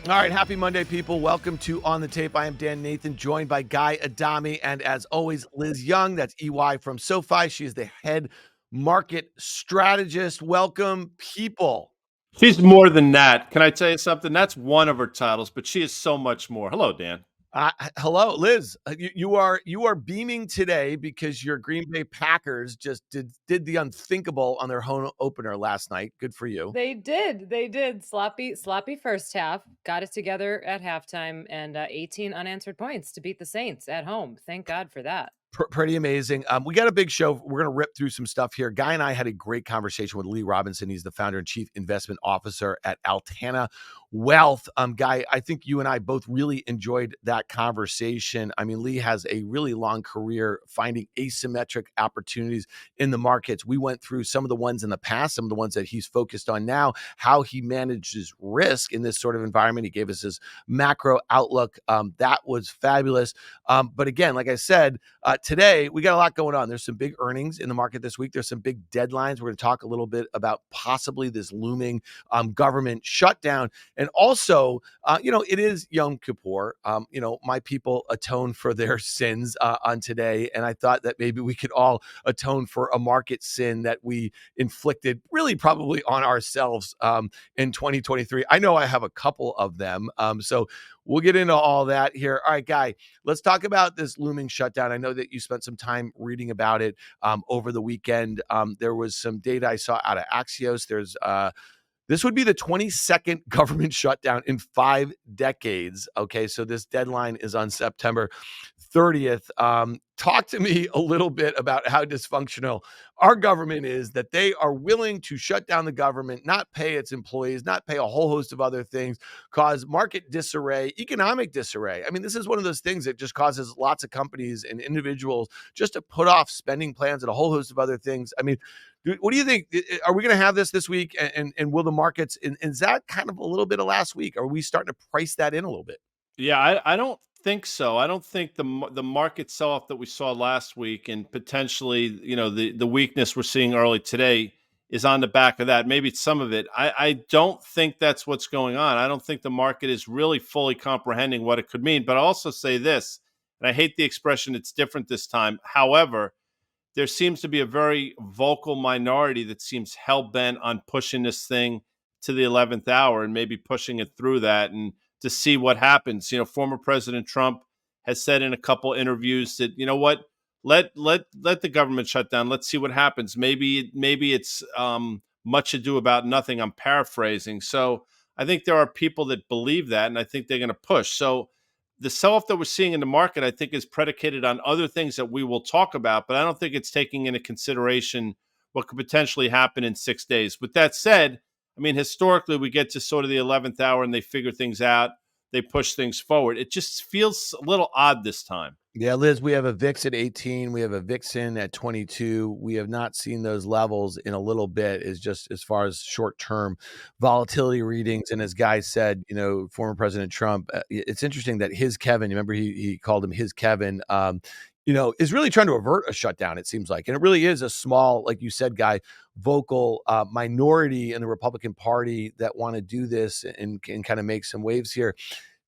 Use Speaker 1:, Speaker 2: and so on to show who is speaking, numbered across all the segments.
Speaker 1: All right, happy Monday, people. Welcome to On the Tape. I am Dan Nathan, joined by Guy Adami, and as always, Liz Young. That's EY from SoFi. She is the head market strategist. Welcome, people.
Speaker 2: She's more than that. Can I tell you something? That's one of her titles, but she is so much more. Hello, Dan.
Speaker 1: Hello, Liz. You are beaming today because your Green Bay Packers just did the unthinkable on their home opener last night. Good for you.
Speaker 3: They did. They did. Sloppy first half. Got it together at halftime, and 18 unanswered points to beat the Saints at home. Thank God for that.
Speaker 1: Pretty amazing. We got a big show. We're going to rip through some stuff here. Guy and I had a great conversation with Lee Robinson. He's the founder and chief investment officer at Altana Wealth. Guy, I think you and I both really enjoyed that conversation. I mean, Lee has a really long career finding asymmetric opportunities in the markets. We went through some of the ones in the past, some of the ones that he's focused on now, how he manages risk in this sort of environment. He gave us his macro outlook. That was fabulous. But again, like I said, today, we got a lot going on. There's some big earnings in the market this week. There's some big deadlines. We're going to talk a little bit about possibly this looming government shutdown. And also, it is Yom Kippur. My people atone for their sins on today. And I thought that maybe we could all atone for a market sin that we inflicted really probably on ourselves in 2023. I know I have a couple of them. So we'll get into all that here. All right, Guy, let's talk about this looming shutdown. I know that you spent some time reading about it over the weekend. There was some data I saw out of Axios. This would be the 22nd government shutdown in 5 decades. Okay, so this deadline is on September 30th. Talk to me a little bit about how dysfunctional our government is, that they are willing to shut down the government, not pay its employees, not pay a whole host of other things, cause market disarray, economic disarray. I mean, this is one of those things that just causes lots of companies and individuals just to put off spending plans and a whole host of other things. I mean, what do you think? Are we going to have this week? And will the markets, and is that kind of a little bit of last week? Are we starting to price that in a little bit?
Speaker 2: Yeah, I don't think so. I don't think the market sell-off that we saw last week and potentially, the weakness we're seeing early today is on the back of that. Maybe it's some of it. I don't think that's what's going on. I don't think the market is really fully comprehending what it could mean. But I also say this, and I hate the expression, it's different this time. However, there seems to be a very vocal minority that seems hell-bent on pushing this thing to the 11th hour and maybe pushing it through that and to see what happens. Former President Trump has said in a couple interviews that, what, let the government shut down. Let's see what happens. Maybe it's much ado about nothing. I'm paraphrasing. So I think there are people that believe that, and I think they're going to push. So the sell-off that we're seeing in the market, I think, is predicated on other things that we will talk about, but I don't think it's taking into consideration what could potentially happen in 6 days. With that said, I mean, historically, we get to sort of the 11th hour and they figure things out. They push things forward. It just feels a little odd this time.
Speaker 1: Yeah, Liz, we have a VIX at 18. We have a VIXIN at 22. We have not seen those levels in a little bit, is just as far as short-term volatility readings. And as Guy said, former President Trump, it's interesting that his Kevin, remember he called him his Kevin, is really trying to avert a shutdown, it seems like. And it really is a small, like you said, Guy, vocal minority in the Republican Party that want to do this and can kind of make some waves here.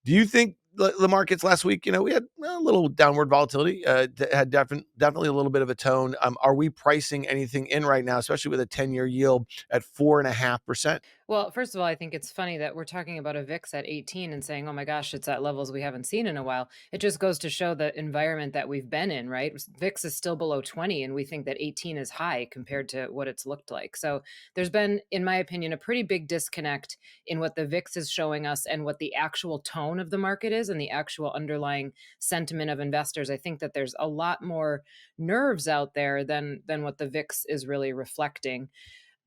Speaker 1: Do you think the markets last week, we had a little downward volatility, had definitely a little bit of a tone. Are we pricing anything in right now, especially with a 10-year yield at 4.5%?
Speaker 3: Well, first of all, I think it's funny that we're talking about a VIX at 18 and saying, oh my gosh, it's at levels we haven't seen in a while. It just goes to show the environment that we've been in, right? VIX is still below 20, and we think that 18 is high compared to what it's looked like. So there's been, in my opinion, a pretty big disconnect in what the VIX is showing us and what the actual tone of the market is and the actual underlying sentiment of investors. I think that there's a lot more nerves out there than what the VIX is really reflecting.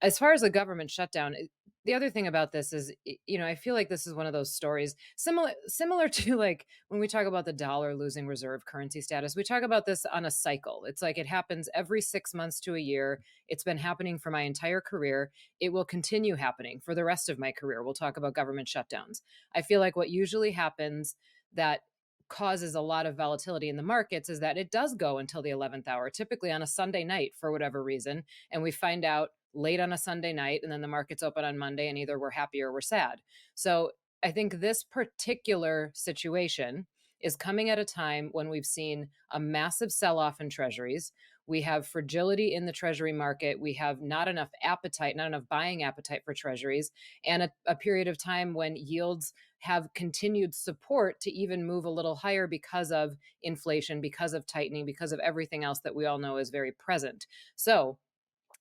Speaker 3: As far as the government shutdown, the other thing about this is, I feel like this is one of those stories similar to like when we talk about the dollar losing reserve currency status. We talk about this on a cycle. It's like it happens every 6 months to a year. It's been happening for my entire career. It will continue happening for the rest of my career. We'll talk about government shutdowns. I feel like what usually happens that causes a lot of volatility in the markets is that it does go until the 11th hour, typically on a Sunday night for whatever reason. And we find out late on a Sunday night, and then the markets open on Monday, and either we're happy or we're sad. So I think this particular situation is coming at a time when we've seen a massive sell off in treasuries. We have fragility in the treasury market. We have not enough appetite, not enough buying appetite for treasuries, and a period of time when yields have continued support to even move a little higher because of inflation, because of tightening, because of everything else that we all know is very present. So,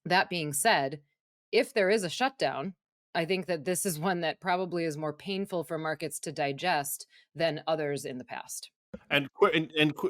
Speaker 3: that being said, if there is a shutdown, I think that this is one that probably is more painful for markets to digest than others in the past.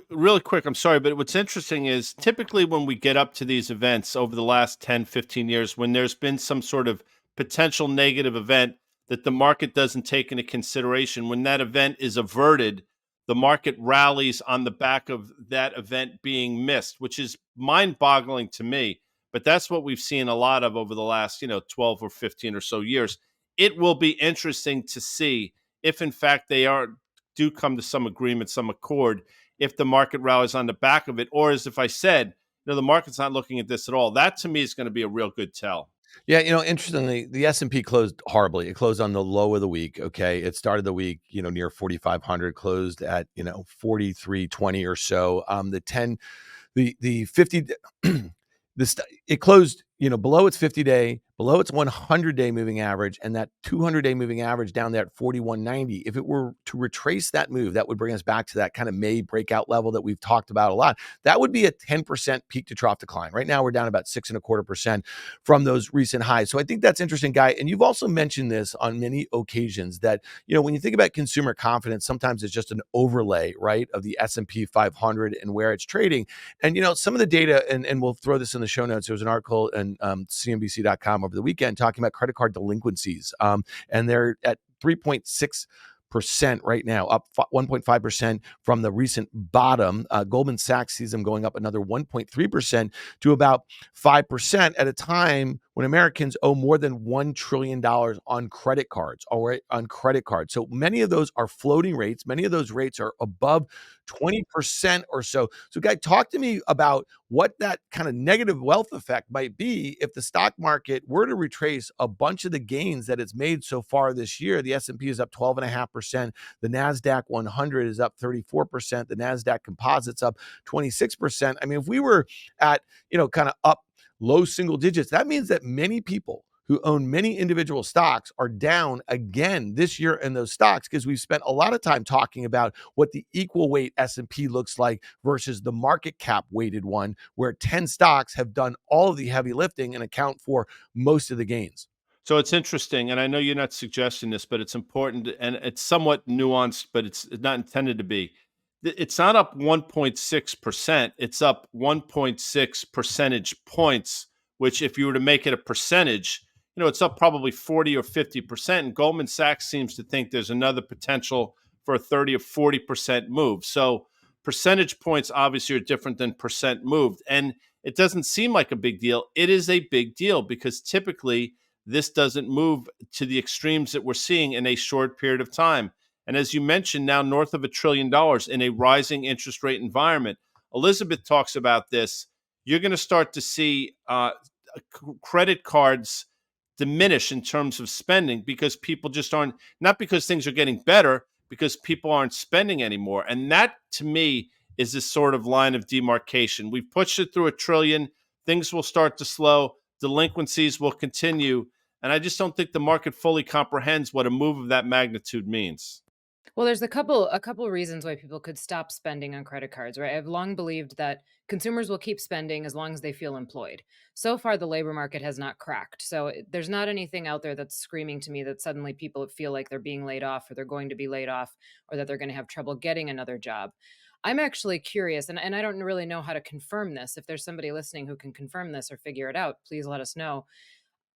Speaker 2: Really quick, I'm sorry, but what's interesting is typically when we get up to these events over the last 10, 15 years, when there's been some sort of potential negative event that the market doesn't take into consideration, when that event is averted, the market rallies on the back of that event being missed, which is mind-boggling to me. But that's what we've seen a lot of over the last, 12 or 15 or so years. It will be interesting to see if in fact they do come to some agreement, some accord, if the market rallies on the back of it, or as if I said, the market's not looking at this at all. That to me is going to be a real good tell.
Speaker 1: Yeah, interestingly, the S&P closed horribly. It closed on the low of the week, okay? It started the week, near 4,500, closed at, 4320 or so. The 50 it closed, below its 50-day, below its 100-day moving average, and that 200-day moving average down there at 4190. If it were to retrace that move, that would bring us back to that kind of May breakout level that we've talked about a lot. That would be a 10% peak to trough decline. Right now, we're down about 6.25% from those recent highs. So I think that's interesting, Guy. And you've also mentioned this on many occasions that, when you think about consumer confidence, sometimes it's just an overlay, right, of the S&P 500 and where it's trading. And, some of the data, and we'll throw this in the show notes. There was an article in CNBC.com over the weekend talking about credit card delinquencies. And they're at 3.6% right now, up 1.5% from the recent bottom. Goldman Sachs sees them going up another 1.3% to about 5% at a time when Americans owe more than $1 trillion on credit cards, all right, on credit cards. So many of those are floating rates. Many of those rates are above 20% or so. So, Guy, talk to me about what that kind of negative wealth effect might be if the stock market were to retrace a bunch of the gains that it's made so far this year. The S&P is up 12.5%. The NASDAQ 100 is up 34%. The NASDAQ Composite's up 26%. I mean, if we were at, kind of up low single digits, that means that many people who own many individual stocks are down again this year in those stocks, because we've spent a lot of time talking about what the equal weight S&P looks like versus the market cap weighted one, where 10 stocks have done all of the heavy lifting and account for most of the gains.
Speaker 2: So it's interesting, and I know you're not suggesting this, but it's important, and it's somewhat nuanced, but it's not intended to be. It's not up 1.6%. It's up 1.6 percentage points, which if you were to make it a percentage, it's up probably 40 or 50%. And Goldman Sachs seems to think there's another potential for a 30 or 40% move. So percentage points obviously are different than percent moved. And it doesn't seem like a big deal. It is a big deal because typically this doesn't move to the extremes that we're seeing in a short period of time. And as you mentioned, now north of $1 trillion in a rising interest rate environment. Elizabeth talks about this. You're going to start to see credit cards diminish in terms of spending because people just aren't, not because things are getting better, because people aren't spending anymore. And that, to me, is this sort of line of demarcation. We've pushed it through $1 trillion. Things will start to slow. Delinquencies will continue. And I just don't think the market fully comprehends what a move of that magnitude means.
Speaker 3: Well, there's a couple reasons why people could stop spending on credit cards, right? I've long believed that consumers will keep spending as long as they feel employed. So far, the labor market has not cracked. So there's not anything out there that's screaming to me that suddenly people feel like they're being laid off or they're going to be laid off or that they're going to have trouble getting another job. I'm actually curious, and I don't really know how to confirm this. If there's somebody listening who can confirm this or figure it out, please let us know.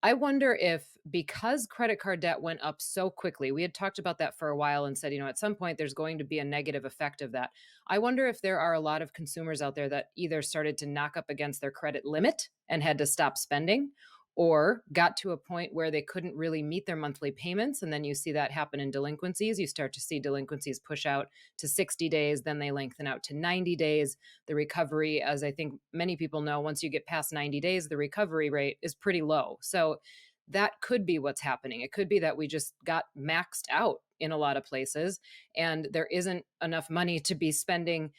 Speaker 3: I wonder if because credit card debt went up so quickly, we had talked about that for a while and said, at some point there's going to be a negative effect of that. I wonder if there are a lot of consumers out there that either started to knock up against their credit limit and had to stop spending, or got to a point where they couldn't really meet their monthly payments. And then you see that happen in delinquencies. You start to see delinquencies push out to 60 days, then they lengthen out to 90 days. The recovery, as I think many people know, once you get past 90 days, the recovery rate is pretty low. So that could be what's happening. It could be that we just got maxed out in a lot of places, and there isn't enough money to be spending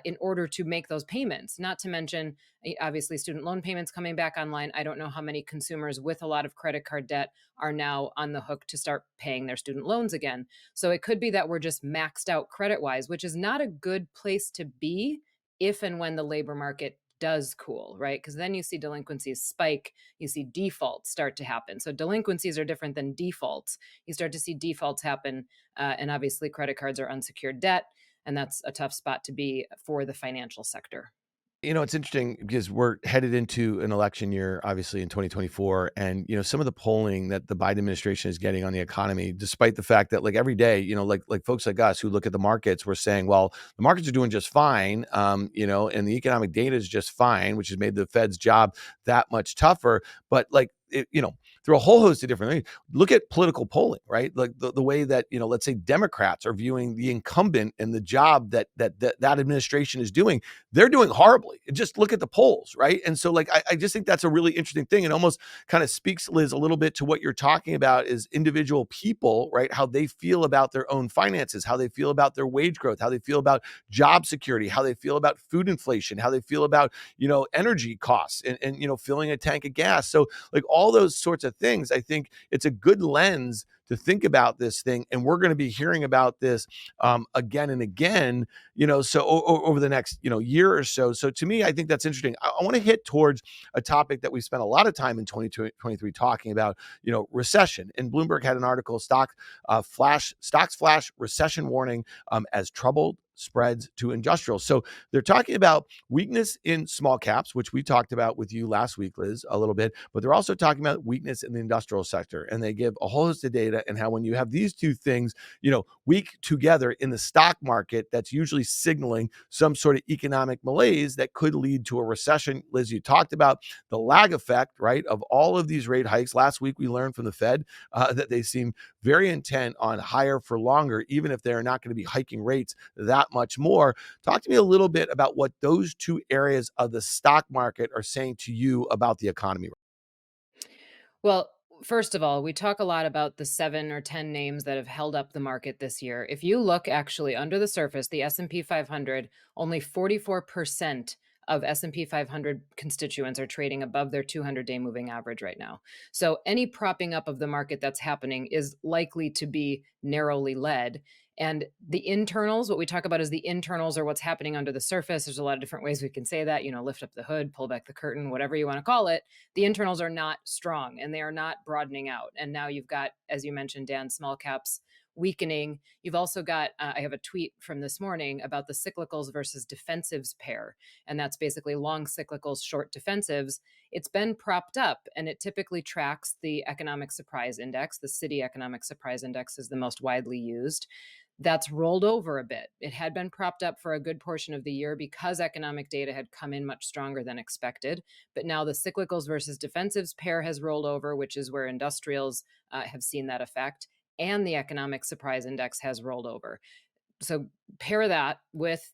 Speaker 3: in order to make those payments. Not to mention, obviously, student loan payments coming back online. I don't know how many consumers with a lot of credit card debt are now on the hook to start paying their student loans again. So it could be that we're just maxed out credit wise, which is not a good place to be if and when the labor market does cool, right? Because then you see delinquencies spike, you see defaults start to happen. So delinquencies are different than defaults. You start to see defaults happen, and obviously credit cards are unsecured debt, and that's a tough spot to be for the financial sector.
Speaker 1: It's interesting because we're headed into an election year, obviously in 2024. And, some of the polling that the Biden administration is getting on the economy, despite the fact that like every day, like folks like us who look at the markets, we're saying, well, the markets are doing just fine, and the economic data is just fine, which has made the Fed's job that much tougher. But like, through a whole host of different things. Look at political polling, right? Like the way that, let's say Democrats are viewing the incumbent and the job that administration is doing. They're doing horribly. Just look at the polls, right? And so like, I just think that's a really interesting thing. And almost kind of speaks, Liz, a little bit to what you're talking about is individual people, right? How they feel about their own finances, how they feel about their wage growth, how they feel about job security, how they feel about food inflation, how they feel about, energy costs and filling a tank of gas. So like all those sorts of things, I think it's a good lens to think about this thing. And we're going to be hearing about this again and again, over the next, year or so. So to me, I think that's interesting. I want to hit towards a topic that we spent a lot of time in 2023 talking about, recession. And Bloomberg had an article, stocks flash recession warning as troubled spreads to industrials. So they're talking about weakness in small caps, which we talked about with you last week, Liz, a little bit, but they're also talking about weakness in the industrial sector. And they give a whole host of data and how when you have these two things, weak together in the stock market, that's usually signaling some sort of economic malaise that could lead to a recession. Liz, you talked about the lag effect, right, of all of these rate hikes. Last week, we learned from the Fed that they seem very intent on higher for longer, even if they're not going to be hiking rates that much more. Talk to me a little bit about what those two areas of the stock market are saying to you about the economy.
Speaker 3: Well, first of all, we talk a lot about the 7 or 10 names that have held up the market this year. If you look actually under the surface, the S&P 500, only 44% of S&P 500 constituents are trading above their 200-day moving average right now. So any propping up of the market that's happening is likely to be narrowly led. And the internals, what we talk about is the internals or what's happening under the surface. There's a lot of different ways we can say that, lift up the hood, pull back the curtain, whatever you want to call it. The internals are not strong and they are not broadening out. And now you've got, as you mentioned, Dan, small caps weakening. You've also got, I have a tweet from this morning about the cyclicals versus defensives pair. And that's basically long cyclicals, short defensives. It's been propped up and it typically tracks the economic surprise index. The Citi Economic Surprise Index is the most widely used. That's rolled over a bit. It had been propped up for a good portion of the year because economic data had come in much stronger than expected. But now the cyclicals versus defensives pair has rolled over, which is where industrials have seen that effect. And the economic surprise index has rolled over. So pair that with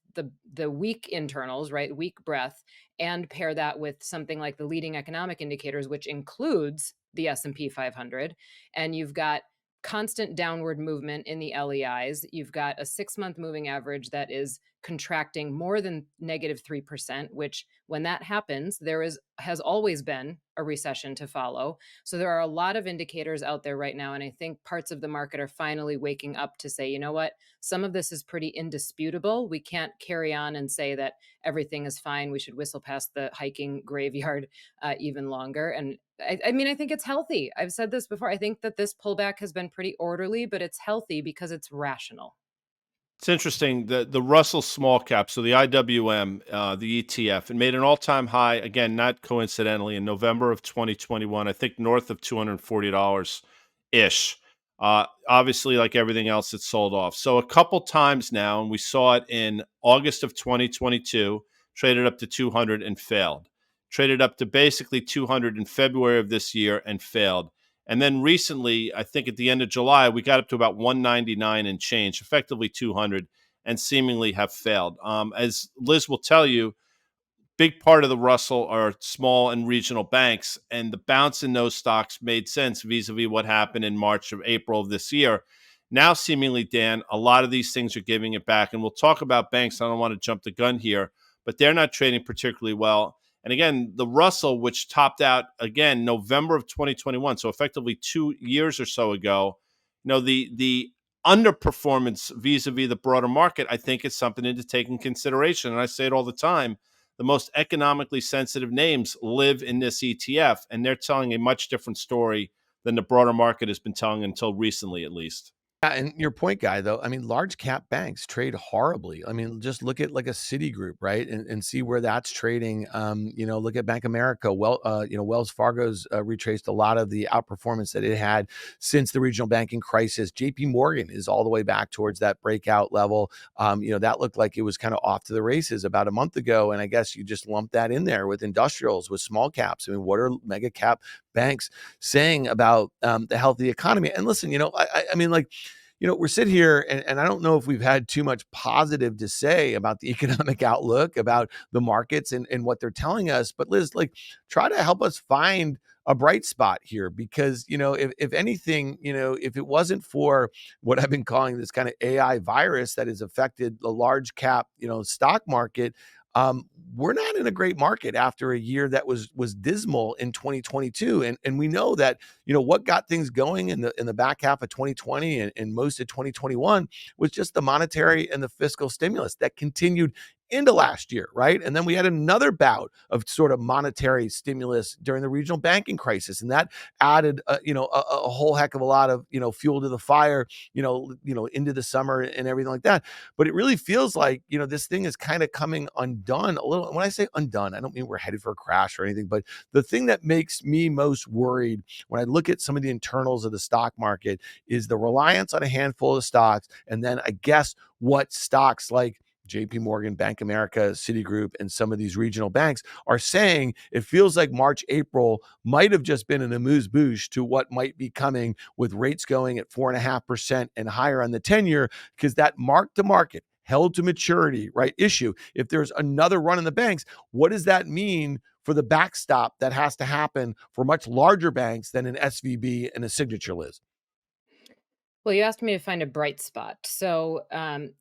Speaker 3: the weak internals, right? Weak breadth, and pair that with something like the leading economic indicators, which includes the S&P 500. And you've got constant downward movement in the LEIs. You've got a 6-month moving average that is contracting more than -3%, which when that happens, has always been a recession to follow. So there are a lot of indicators out there right now. And I think parts of the market are finally waking up to say, you know what, some of this is pretty indisputable. We can't carry on and say that everything is fine. We should whistle past the hiking graveyard even longer. And I mean, I think it's healthy. I've said this before. I think that this pullback has been pretty orderly, but it's healthy because it's rational.
Speaker 2: It's interesting, the Russell small cap, so the IWM, the ETF, it made an all-time high, again, not coincidentally, in November of 2021, I think north of $240-ish. Obviously, like everything else, it sold off. So a couple times now, and we saw it in August of 2022, traded up to 200 and failed. Traded up to basically 200 in February of this year and failed. And then recently, I think at the end of July, we got up to about 199 and change, effectively 200, and seemingly have failed. As Liz will tell you, big part of the Russell are small and regional banks, and the bounce in those stocks made sense vis-a-vis what happened in March or April of this year. Now, seemingly, Dan, a lot of these things are giving it back, and we'll talk about banks. I don't want to jump the gun here, but they're not trading particularly well. And again, the Russell, which topped out again November of 2021, so effectively 2 years or so ago, the underperformance vis-a-vis the broader market, I think is something to take in consideration. And I say it all the time. The most economically sensitive names live in this ETF, and they're telling a much different story than the broader market has been telling until recently, at least.
Speaker 1: Yeah, and your point, guy, though, I mean, large cap banks trade horribly. I mean, just look at like a Citigroup, right? And see where that's trading. Look at Bank of America. Wells Fargo's retraced a lot of the outperformance that it had since the regional banking crisis. JP Morgan is all the way back towards that breakout level. That looked like it was kind of off to the races about a month ago. And I guess you just lump that in there with industrials, with small caps. I mean, what are mega cap banks saying about the health of the economy? And listen, I mean, like, we're sitting here and I don't know if we've had too much positive to say about the economic outlook, about the markets and what they're telling us. But Liz, like, try to help us find a bright spot here, because, if anything, if it wasn't for what I've been calling this kind of AI virus that has affected the large cap, stock market, we're not in a great market after a year that was dismal in 2022. And we know that, what got things going in the back half of 2020 and most of 2021 was just the monetary and the fiscal stimulus that continued into last year, right? And then we had another bout of sort of monetary stimulus during the regional banking crisis, and that added, a whole heck of a lot of, fuel to the fire, into the summer and everything like that. But it really feels like, this thing is kind of coming undone a little. When I say undone, I don't mean we're headed for a crash or anything, but the thing that makes me most worried when I look at some of the internals of the stock market is the reliance on a handful of stocks. And then I guess what stocks like JP Morgan, Bank of America, Citigroup, and some of these regional banks are saying. It feels like March, April might have just been an amuse-bouche to what might be coming with rates going at 4.5% and higher on the 10-year, because that mark-to-market, held to maturity, right, issue, if there's another run in the banks, what does that mean for the backstop that has to happen for much larger banks than an SVB and a Signature, Liz?
Speaker 3: Well, you asked me to find a bright spot. So,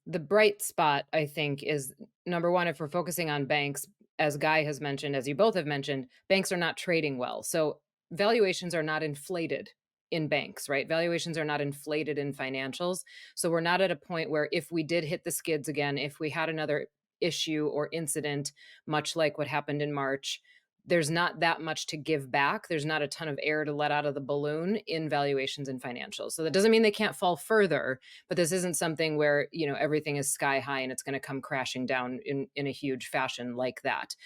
Speaker 3: the bright spot, I think, is number one, if we're focusing on banks, as Guy has mentioned, as you both have mentioned, banks are not trading well. So, valuations are not inflated in banks, right? Valuations are not inflated in financials. So, we're not at a point where if we did hit the skids again, if we had another issue or incident, much like what happened in March, there's not that much to give back. There's not a ton of air to let out of the balloon in valuations and financials. So that doesn't mean they can't fall further, but this isn't something where, everything is sky high and it's going to come crashing down in a huge fashion like that.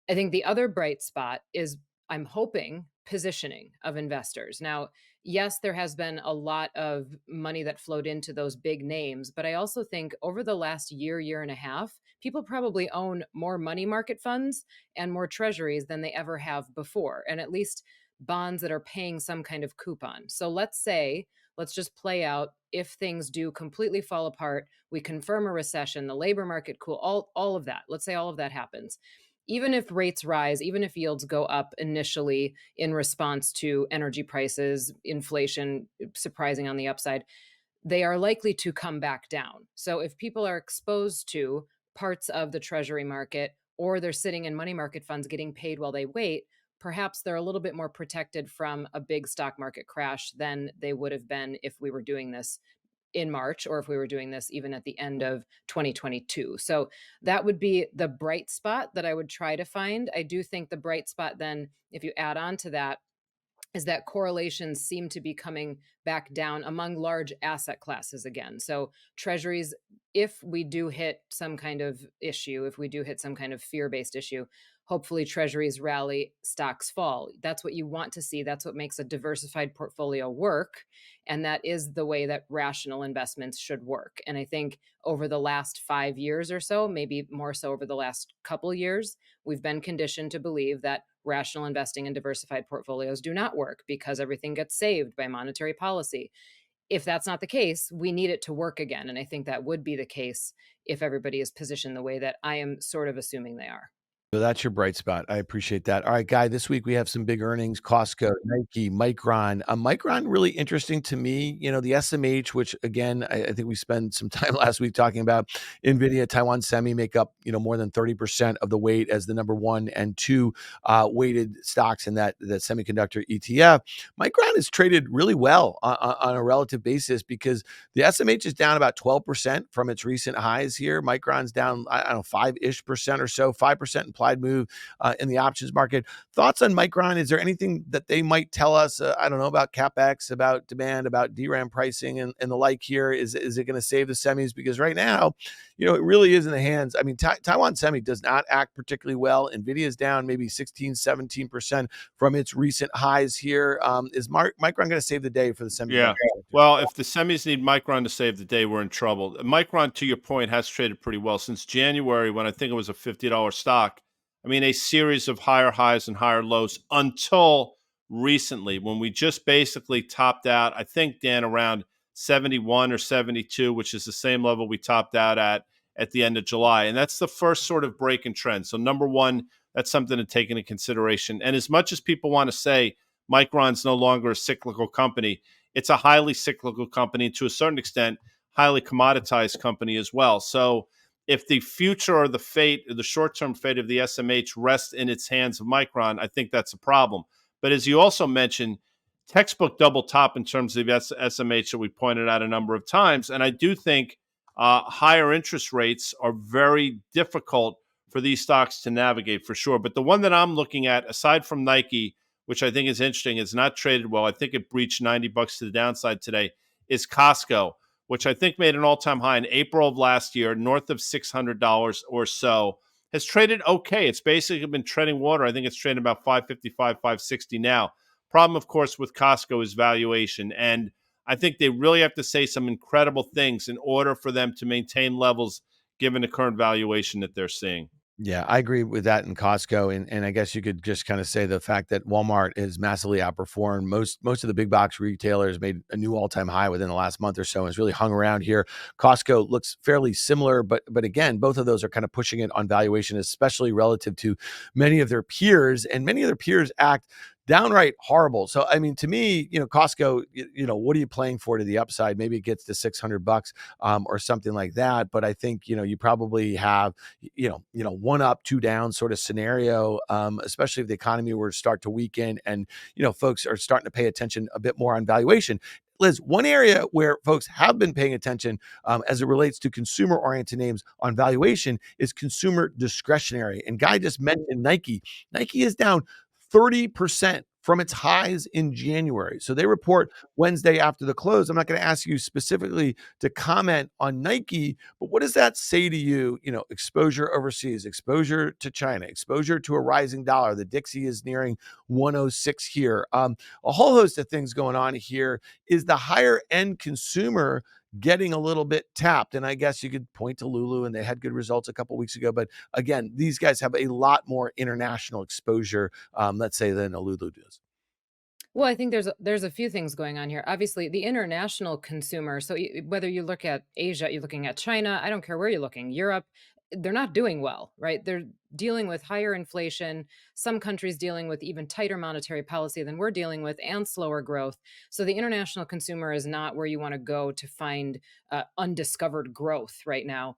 Speaker 3: I think the other bright spot is, I'm hoping, positioning of investors. Now, yes, there has been a lot of money that flowed into those big names, but I also think over the last year, year and a half, people probably own more money market funds and more treasuries than they ever have before, and at least bonds that are paying some kind of coupon. So let's just play out, if things do completely fall apart, we confirm a recession, the labor market cool, all of that. Let's say all of that happens. Even if rates rise, even if yields go up initially in response to energy prices, inflation surprising on the upside, they are likely to come back down. So if people are exposed to parts of the treasury market, or they're sitting in money market funds getting paid while they wait, perhaps they're a little bit more protected from a big stock market crash than they would have been if we were doing this in March, or if we were doing this even at the end of 2022. So that would be the bright spot that I would try to find. I do think the bright spot, then, if you add on to that, is that correlations seem to be coming back down among large asset classes again. So treasuries, if we do hit some kind of issue, if we do hit some kind of fear-based issue, hopefully treasuries rally, stocks fall. That's what you want to see. That's what makes a diversified portfolio work. And that is the way that rational investments should work. And I think over the last 5 years or so, maybe more so over the last couple years, we've been conditioned to believe that rational investing and diversified portfolios do not work because everything gets saved by monetary policy. If that's not the case, we need it to work again. And I think that would be the case if everybody is positioned the way that I am sort of assuming they are.
Speaker 1: So that's your bright spot. I appreciate that. All right, Guy, this week we have some big earnings, Costco, Nike, Micron. Micron really interesting to me. The SMH, which again, I think we spent some time last week talking about. Nvidia, Taiwan Semi make up, more than 30% of the weight as the number one and two weighted stocks in that semiconductor ETF. Micron is traded really well on a relative basis because the SMH is down about 12% from its recent highs here. Micron's down, I don't know, 5-ish percent or so, 5% implied move in the options market. Thoughts on Micron? Is there anything that they might tell us, I don't know, about CapEx, about demand, about DRAM pricing and the like here? Is it going to save the semis? Because right now, it really is in the hands. I mean, Taiwan Semi does not act particularly well. Nvidia is down maybe 16, 17% from its recent highs here. Is Micron going to save the day for the semiconductor
Speaker 2: Yeah.
Speaker 1: sector?
Speaker 2: Well, if the semis need Micron to save the day, we're in trouble. Micron, to your point, has traded pretty well since January when I think it was a $50 stock. I mean, a series of higher highs and higher lows until recently when we just basically topped out, I think, Dan, around 71 or 72, which is the same level we topped out at the end of July. And that's the first sort of break in trend. So, number one, that's something to take into consideration. And as much as people want to say Micron's no longer a cyclical company, it's a highly cyclical company, to a certain extent, highly commoditized company as well. So if the future or the fate, or the short-term fate of the SMH rests in its hands of Micron, I think that's a problem. But as you also mentioned, textbook double top in terms of SMH that we pointed out a number of times. And I do think higher interest rates are very difficult for these stocks to navigate for sure. But the one that I'm looking at, aside from Nike, which I think is interesting, is not traded well. I think it breached $90 to the downside today, is Costco, which I think made an all-time high in April of last year, north of $600 or so. Has traded okay. It's basically been treading water. I think it's trading about 555, 560 now. Problem, of course, with Costco is valuation. And I think they really have to say some incredible things in order for them to maintain levels given the current valuation that they're seeing.
Speaker 1: Yeah, I agree with that in Costco, and I guess you could just kind of say the fact that Walmart has massively outperformed most of the big box retailers, made a new all-time high within the last month or so, and has really hung around here. Costco looks fairly similar, but again, both of those are kind of pushing it on valuation, especially relative to many of their peers, and many of their peers act downright horrible. So, I mean, to me, Costco, what are you playing for to the upside? Maybe it gets to $600 or something like that. But I think, you probably have, one up, two down sort of scenario, especially if the economy were to start to weaken and, folks are starting to pay attention a bit more on valuation. Liz, one area where folks have been paying attention as it relates to consumer oriented names on valuation is consumer discretionary. And Guy just mentioned Nike. Nike is down 30% from its highs in January. So they report Wednesday after the close. I'm not going to ask you specifically to comment on Nike, but what does that say to you? Exposure overseas, exposure to China, exposure to a rising dollar. The Dixie is nearing 106 here. A whole host of things going on here. Is the higher end consumer getting a little bit tapped? And I guess you could point to Lulu, and they had good results a couple weeks ago. But again, these guys have a lot more international exposure, let's say, than a Lulu does.
Speaker 3: Well, I think there's a few things going on here. Obviously, the international consumer. So whether you look at Asia, you're looking at China. I don't care where you're looking. Europe, they're not doing well, right? They're dealing with higher inflation. Some countries dealing with even tighter monetary policy than we're dealing with, and slower growth. So the international consumer is not where you want to go to find undiscovered growth right now.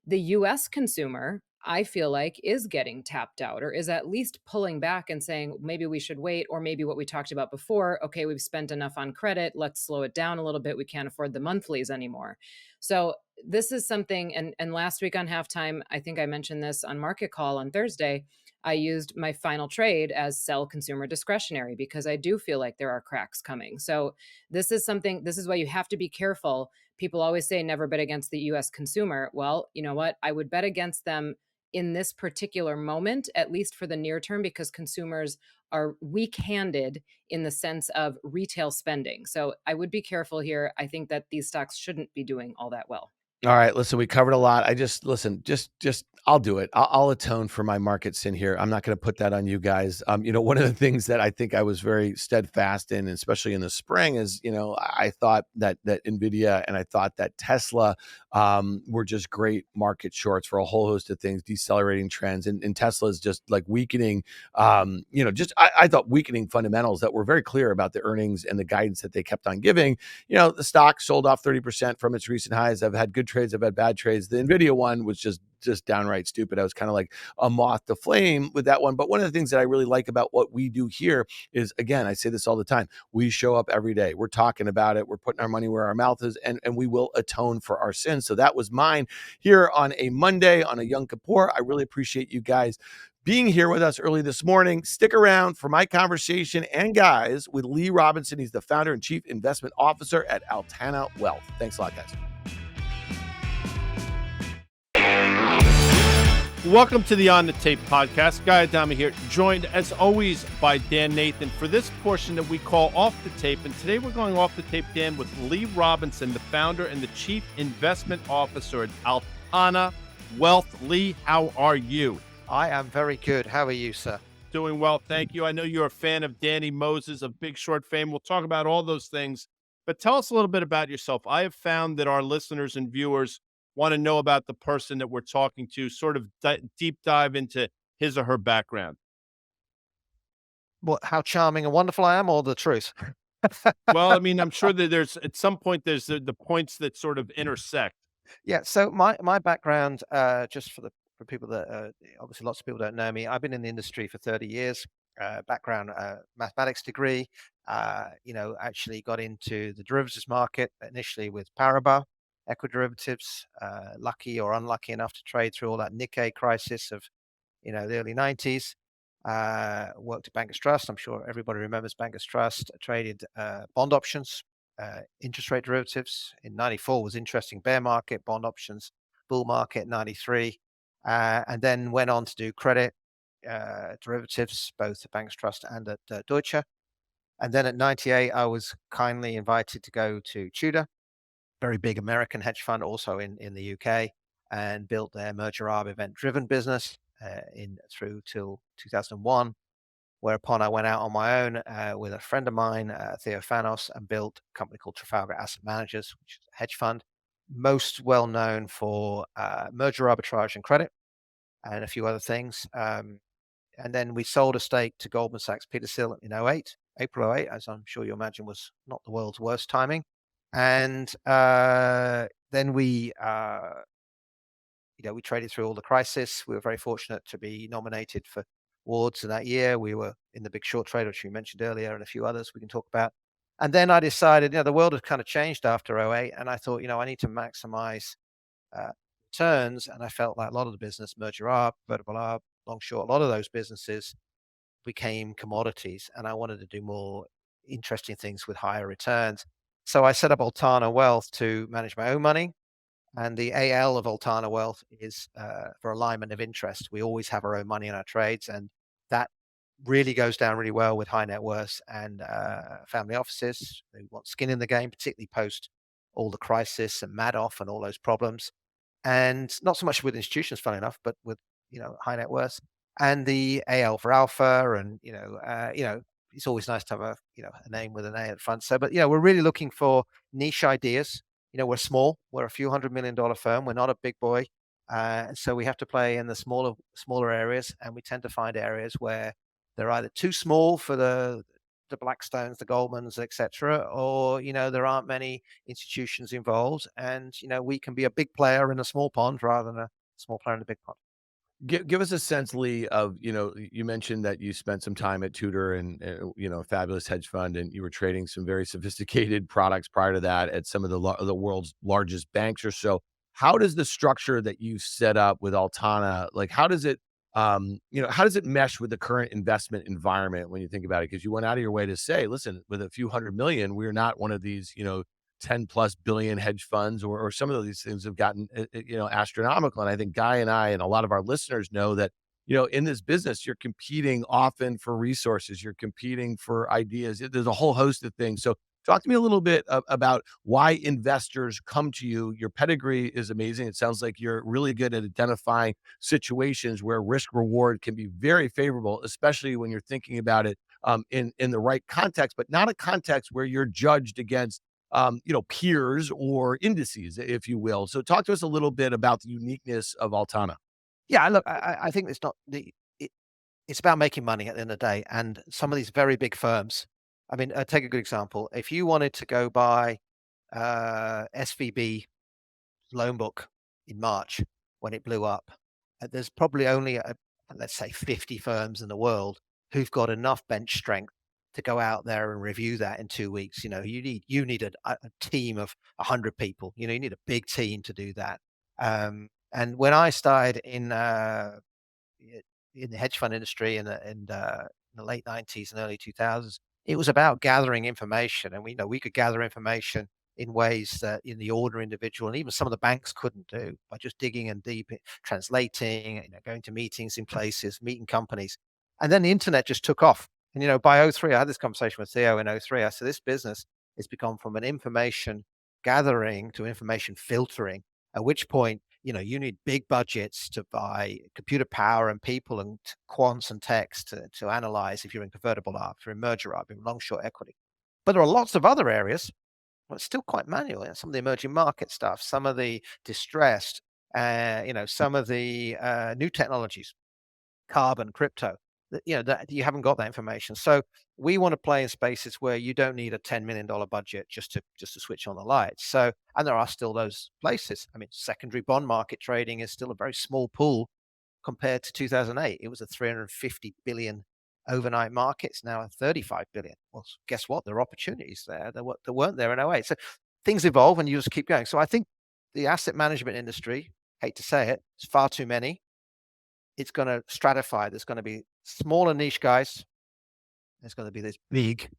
Speaker 3: The US consumer, I feel like, is getting tapped out, or is at least pulling back and saying, maybe we should wait, or maybe what we talked about before, okay, we've spent enough on credit, let's slow it down a little bit. We can't afford the monthlies anymore. So this is something, and last week on halftime, I think I mentioned this on Market Call on Thursday. I used my final trade as sell consumer discretionary because I do feel like there are cracks coming. So this is why you have to be careful. People always say never bet against the US consumer. Well, you know what? I would bet against them in this particular moment, at least for the near term, because consumers are weak handed in the sense of retail spending. So I would be careful here. I think that these stocks shouldn't be doing all that well.
Speaker 1: All right, listen, we covered a lot. I just listen, just I'll do it. I'll atone for my market sin here. I'm not going to put that on you guys. One of the things that I think I was very steadfast in, especially in the spring, is I thought that Nvidia and I thought that Tesla were just great market shorts for a whole host of things, decelerating trends, and Tesla is just like weakening. I thought weakening fundamentals that were very clear about the earnings and the guidance that they kept on giving. The stock sold off 30% from its recent highs. I've had good trades, I've had bad trades. The Nvidia one was just downright stupid. I was kind of like a moth to flame with that one. But one of the things that I really like about what we do here is, again, I say this all the time, we show up every day. We're talking about it. We're putting our money where our mouth is, and we will atone for our sins. So that was mine here on a Monday, on a Yom Kippur. I really appreciate you guys being here with us early this morning. Stick around for my conversation and guys with Lee Robinson. He's the founder and chief investment officer at Altana Wealth. Thanks a lot, guys.
Speaker 2: Welcome to the On the Tape podcast. Guy Adami here, joined as always by Dan Nathan for this portion that we call Off the Tape. And today we're going off the tape, Dan, with Lee Robinson, the founder and the chief investment officer at Altana Wealth. Lee, how are you?
Speaker 4: I am very good. How are you, sir?
Speaker 2: Doing well, thank you. I know you're a fan of Danny Moses of Big Short fame. We'll talk about all those things, but tell us a little bit about yourself. I have found that our listeners and viewers want to know about the person that we're talking to, sort of deep dive into his or her background.
Speaker 4: What? How charming and wonderful I am, or the truth?
Speaker 2: Well, I mean, I'm sure that there's at some point there's the points that sort of intersect.
Speaker 4: Yeah. So my background, just for people that obviously lots of people don't know me. I've been in the industry for 30 years. Background, mathematics degree. Actually got into the derivatives market initially with Paribas equity derivatives. Lucky or unlucky enough to trade through all that Nikkei crisis of the early 90s. Worked at Bankers Trust. I'm sure everybody remembers Bankers Trust. Traded bond options, interest rate derivatives. In 94 was interesting bear market, bond options, bull market 93. And then went on to do credit derivatives, both at Bankers Trust and at Deutsche. And then at 98, I was kindly invited to go to Tudor, very big American hedge fund, also in the UK, and built their merger arb event-driven business through till 2001. Whereupon I went out on my own with a friend of mine, Theo Fanos, and built a company called Trafalgar Asset Managers, which is a hedge fund, most well known for merger arbitrage and credit, and a few other things. And then we sold a stake to Goldman Sachs Petershill in April 08, as I'm sure you imagine was not the world's worst timing. And then we traded through all the crisis. We were very fortunate to be nominated for awards in that year. We were in the Big Short trade, which you mentioned earlier, and a few others we can talk about. And then I decided, the world had kind of changed after 08, and I thought, I need to maximize returns. And I felt like a lot of the business, merger arb, vertical arb, long short, a lot of those businesses became commodities, and I wanted to do more interesting things with higher returns. So I set up Altana Wealth to manage my own money. And the AL of Altana Wealth is for alignment of interest. We always have our own money in our trades, and that really goes down really well with high net worth and family offices who want skin in the game, particularly post all the crisis and Madoff and all those problems. And not so much with institutions, funny enough, but with high net worth. And the AL for Alpha, and it's always nice to have a name with an A at front. So, but we're really looking for niche ideas. We're small. We're a few $100 million firm. We're not a big boy. So we have to play in the smaller areas, and we tend to find areas where they're either too small for the Blackstones, the Goldmans, etc., or there aren't many institutions involved, and we can be a big player in a small pond rather than a small player in a big pond.
Speaker 1: Give us a sense, Lee, of, you mentioned that you spent some time at Tudor and, a fabulous hedge fund, and you were trading some very sophisticated products prior to that at some of the world's largest banks or so. How does the structure that you set up with Altana, like, how does it mesh with the current investment environment when you think about it? Because you went out of your way to say, listen, with a few $100 million, we're not one of these, 10 plus billion hedge funds, or some of these things have gotten, astronomical. And I think Guy and I and a lot of our listeners know that, in this business, you're competing often for resources, you're competing for ideas. There's a whole host of things. So Talk to me a little bit about why investors come to you. Your pedigree is amazing. It sounds like you're really good at identifying situations where risk reward can be very favorable, especially when you're thinking about it in the right context, but not a context where you're judged against peers or indices, if you will. So talk to us a little bit about the uniqueness of Altana.
Speaker 4: Yeah, look, I think it's not it's about making money at the end of the day. And some of these very big firms, I mean, take a good example. If you wanted to go buy SVB loan book in March when it blew up, there's probably only, let's say, 50 firms in the world who've got enough bench strength to go out there and review that in 2 weeks. You need a team of 100 people. You need a big team to do that. And when I started in the hedge fund industry in the late 90s and early 2000s, it was about gathering information, and we could gather information in ways that in the ordinary individual and even some of the banks couldn't do by just digging in deep, translating, going to meetings in places, meeting companies. And then the internet just took off. And by '03, I had this conversation with Theo in '03. I said, this business has become from an information gathering to information filtering, at which point you need big budgets to buy computer power and people and quants and techs to analyze if you're in convertible arb, if you're in merger arb, in long short equity. But there are lots of other areas. Well, it's still quite manual. Some of the emerging market stuff, some of the distressed, some of the new technologies, carbon, crypto. That you haven't got that information. So we want to play in spaces where you don't need a $10 million budget just to switch on the lights. So, and there are still those places. I mean, secondary bond market trading is still a very small pool compared to 2008. It was a 350 billion overnight market. It's now a 35 billion. Well, guess what? There are opportunities there that weren't there in '08. So things evolve and you just keep going. So I think the asset management industry, hate to say it, it's far too many. It's going to stratify. There's going to be smaller niche guys. There's going to be this big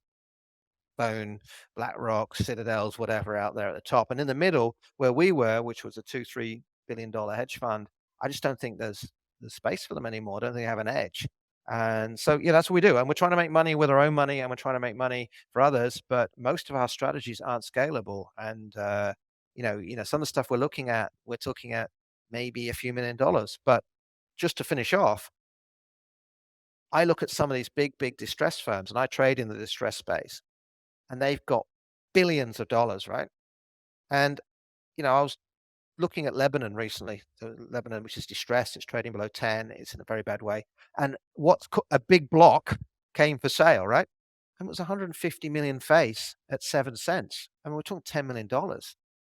Speaker 4: bone, BlackRock, Citadels, whatever out there at the top. And in the middle, where we were, which was a $2-3 billion hedge fund, I just don't think there's space for them anymore. I don't think they have an edge. And so, that's what we do. And we're trying to make money with our own money and we're trying to make money for others. But most of our strategies aren't scalable. And, some of the stuff we're looking at maybe a few $1 million. But just to finish off, I look at some of these big, big distress firms, and I trade in the distress space, and they've got billions of dollars, right? And, I was looking at Lebanon recently, Lebanon, which is distressed. It's trading below 10. It's in a very bad way. And a big block came for sale, right? And it was 150 million face at 7 cents. I mean, we're talking $10 million.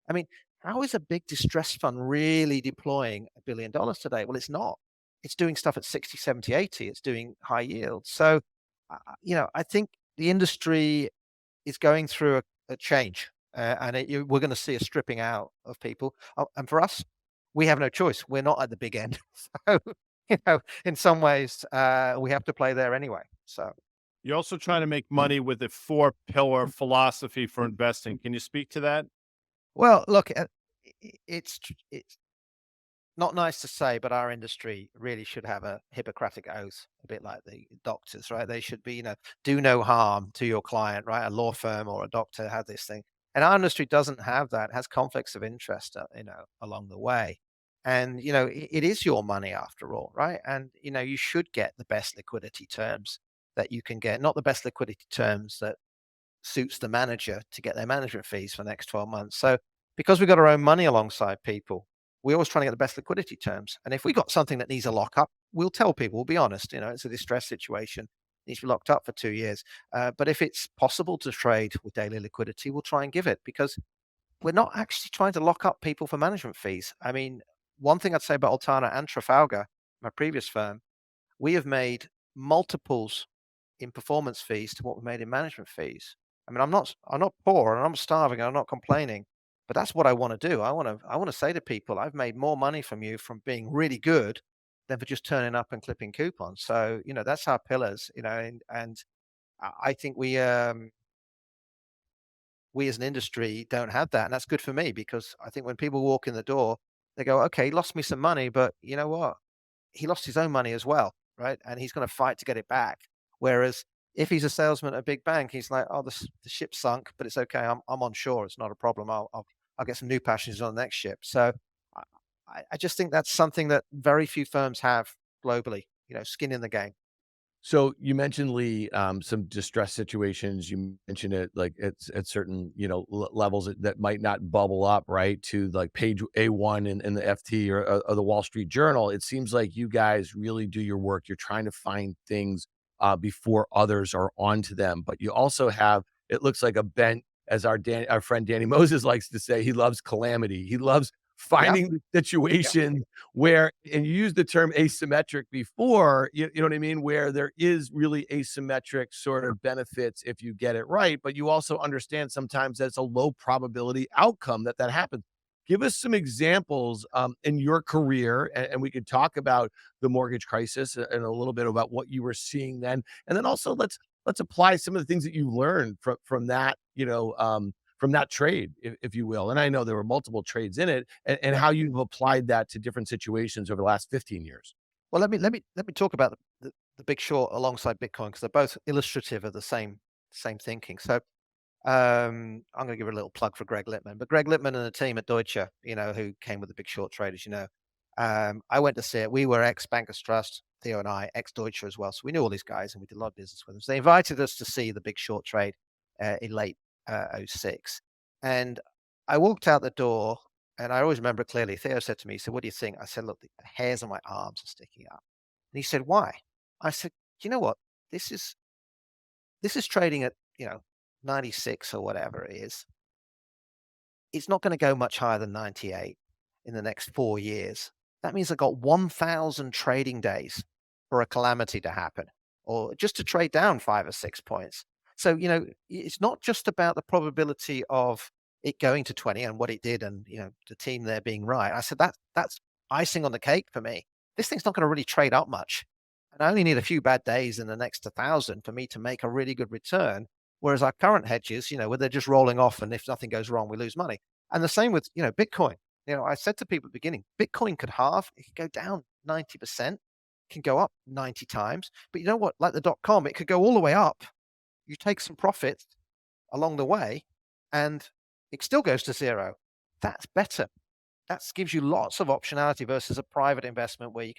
Speaker 4: I mean, how is a big distress fund really deploying $1 billion today? Well, it's not. It's doing stuff at 60, 70, 80. It's doing high yield. So, I think the industry is going through a change, and we're going to see a stripping out of people. And for us, we have no choice. We're not at the big end. So, in some ways, we have to play there anyway. So,
Speaker 2: You're also trying to make money with a 4-pillar philosophy for investing. Can you speak to that?
Speaker 4: well, look, it's not nice to say, but our industry really should have a Hippocratic oath, a bit like the doctors, right? They should be, do no harm to your client, right? A law firm or a doctor have this thing. And our industry doesn't have that, it has conflicts of interest, along the way. And, it is your money after all, right? And, you should get the best liquidity terms that you can get, not the best liquidity terms that suits the manager to get their management fees for the next 12 months. So because we've got our own money alongside people, we're always trying to get the best liquidity terms. And if we got something that needs a lockup, we'll tell people, we'll be honest, it's a distress situation, it needs to be locked up for 2 years. But if it's possible to trade with daily liquidity, we'll try and give it because we're not actually trying to lock up people for management fees. I mean, one thing I'd say about Altana and Trafalgar, my previous firm, we have made multiples in performance fees to what we made in management fees. I mean, I'm not poor and I'm not starving and I'm not complaining, but that's what I want to do. I want to say to people, I've made more money from you from being really good than for just turning up and clipping coupons. So, that's our pillars, and I think we as an industry don't have that. And that's good for me because I think when people walk in the door, they go, okay, he lost me some money, but you know what? He lost his own money as well, right? And he's going to fight to get it back. Whereas If he's a salesman at a big bank, he's like, "Oh, the ship sunk, but it's okay. I'm on shore. It's not a problem. I'll get some new passengers on the next ship." So I I just think that's something that very few firms have globally, skin in the game.
Speaker 1: So you mentioned, Lee, some distress situations. You mentioned it like at certain, levels that might not bubble up, right, to like page A1 in the FT or the Wall Street Journal. It seems like you guys really do your work. You're trying to find things before others are onto them, but you also have, it looks like, a bent, as our friend Danny Moses likes to say. He loves calamity. He loves
Speaker 4: Yeah,
Speaker 1: finding the
Speaker 4: yeah,
Speaker 1: situation where, and you used the term asymmetric before, you know what I mean, where there is really asymmetric sort of benefits if you get it right, but you also understand sometimes that's a low probability outcome that happens. Give us some examples in your career, and we could talk about the mortgage crisis and a little bit about what you were seeing then, and then also let's apply some of the things that you learned from that, from that trade, if you will. And I know there were multiple trades in it, and
Speaker 4: yeah.
Speaker 1: how you've applied that to different situations over the last 15 years.
Speaker 4: Well, let me talk about the Big Short alongside Bitcoin because they're both illustrative of the same thinking. So I'm going to give a little plug for Greg Lippmann, but Greg Lippmann and the team at Deutsche, who came with the Big Short trade, as you know, I went to see it. We were ex Bankers Trust, Theo and I, ex Deutsche as well, so we knew all these guys and we did a lot of business with them. So they invited us to see the Big Short trade in late '06, and I walked out the door, and I always remember it clearly. Theo said to me, he said, "What do you think?" I said, "Look, the hairs on my arms are sticking up." And he said, "Why?" I said, "You know what? This is this is trading at 96 or whatever it is. It's not going to go much higher than 98 in the next 4 years. That means I've got 1,000 trading days for a calamity to happen, or just to trade down 5 or 6 points. So, it's not just about the probability of it going to 20 and what it did and, the team there being right. I said that's icing on the cake for me. This thing's not going to really trade up much. And I only need a few bad days in the next 1,000 for me to make a really good return. Whereas our current hedges, where they're just rolling off and if nothing goes wrong, we lose money. And the same with, Bitcoin. I said to people at the beginning, Bitcoin could halve, it could go down 90%, can go up 90 times. But you know what? Like the .com, it could go all the way up. You take some profit along the way and it still goes to zero. That's better. That gives you lots of optionality versus a private investment where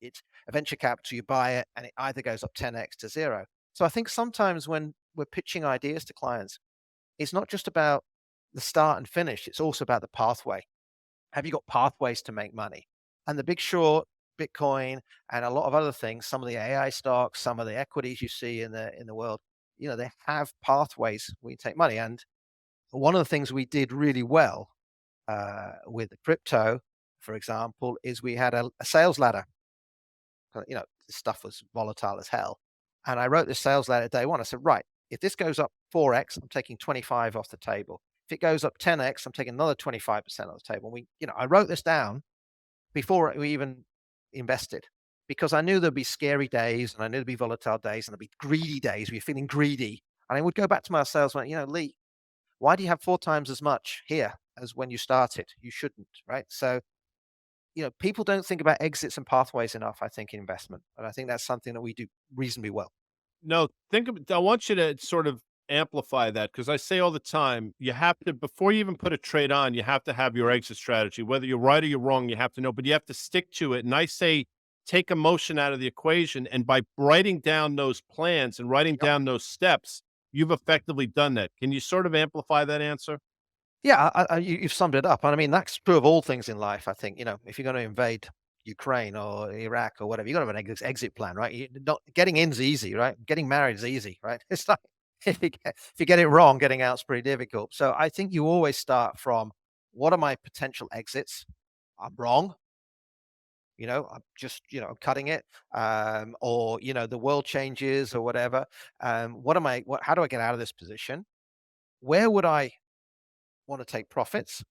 Speaker 4: it's a venture capital, you buy it and it either goes up 10x to zero. So I think sometimes when we're pitching ideas to clients, it's not just about the start and finish, it's also about the pathway. Have you got pathways to make money? And the Big Short, Bitcoin, and a lot of other things, some of the AI stocks, some of the equities you see in the world, they have pathways where you take money. And one of the things we did really well with the crypto, for example, is we had a sales ladder. This stuff was volatile as hell. And I wrote this sales ladder day one. I said, right, if this goes up 4x, I'm taking 25 off the table. If it goes up 10x, I'm taking another 25% off the table. I wrote this down before we even invested because I knew there'd be scary days and I knew there'd be volatile days and there'd be greedy days where you're feeling greedy. And I would go back to my salesman, Lee, why do you have 4 times as much here as when you started? You shouldn't, right? So people don't think about exits and pathways enough, I think, in investment. And I think that's something that we do reasonably well.
Speaker 2: No, I want you to sort of amplify that because I say all the time, you have to, before you even put a trade on, you have to have your exit strategy. Whether you're right or you're wrong, you have to know, but you have to stick to it. And I say, take emotion out of the equation. And by writing down those plans and writing
Speaker 4: Yep.
Speaker 2: down those steps, you've effectively done that. Can you sort of amplify that answer?
Speaker 4: Yeah, you've summed it up. And I mean, that's true of all things in life. I think, if you're going to invade Ukraine or Iraq or whatever, you got to have an exit plan, right? Not getting in's easy, right? Getting married is easy, right? It's like if you get it wrong, getting out's pretty difficult. So I think you always start from what are my potential exits? I'm wrong. I'm just, I'm cutting it. Or, the world changes or whatever. How do I get out of this position? Where would I want to take profits?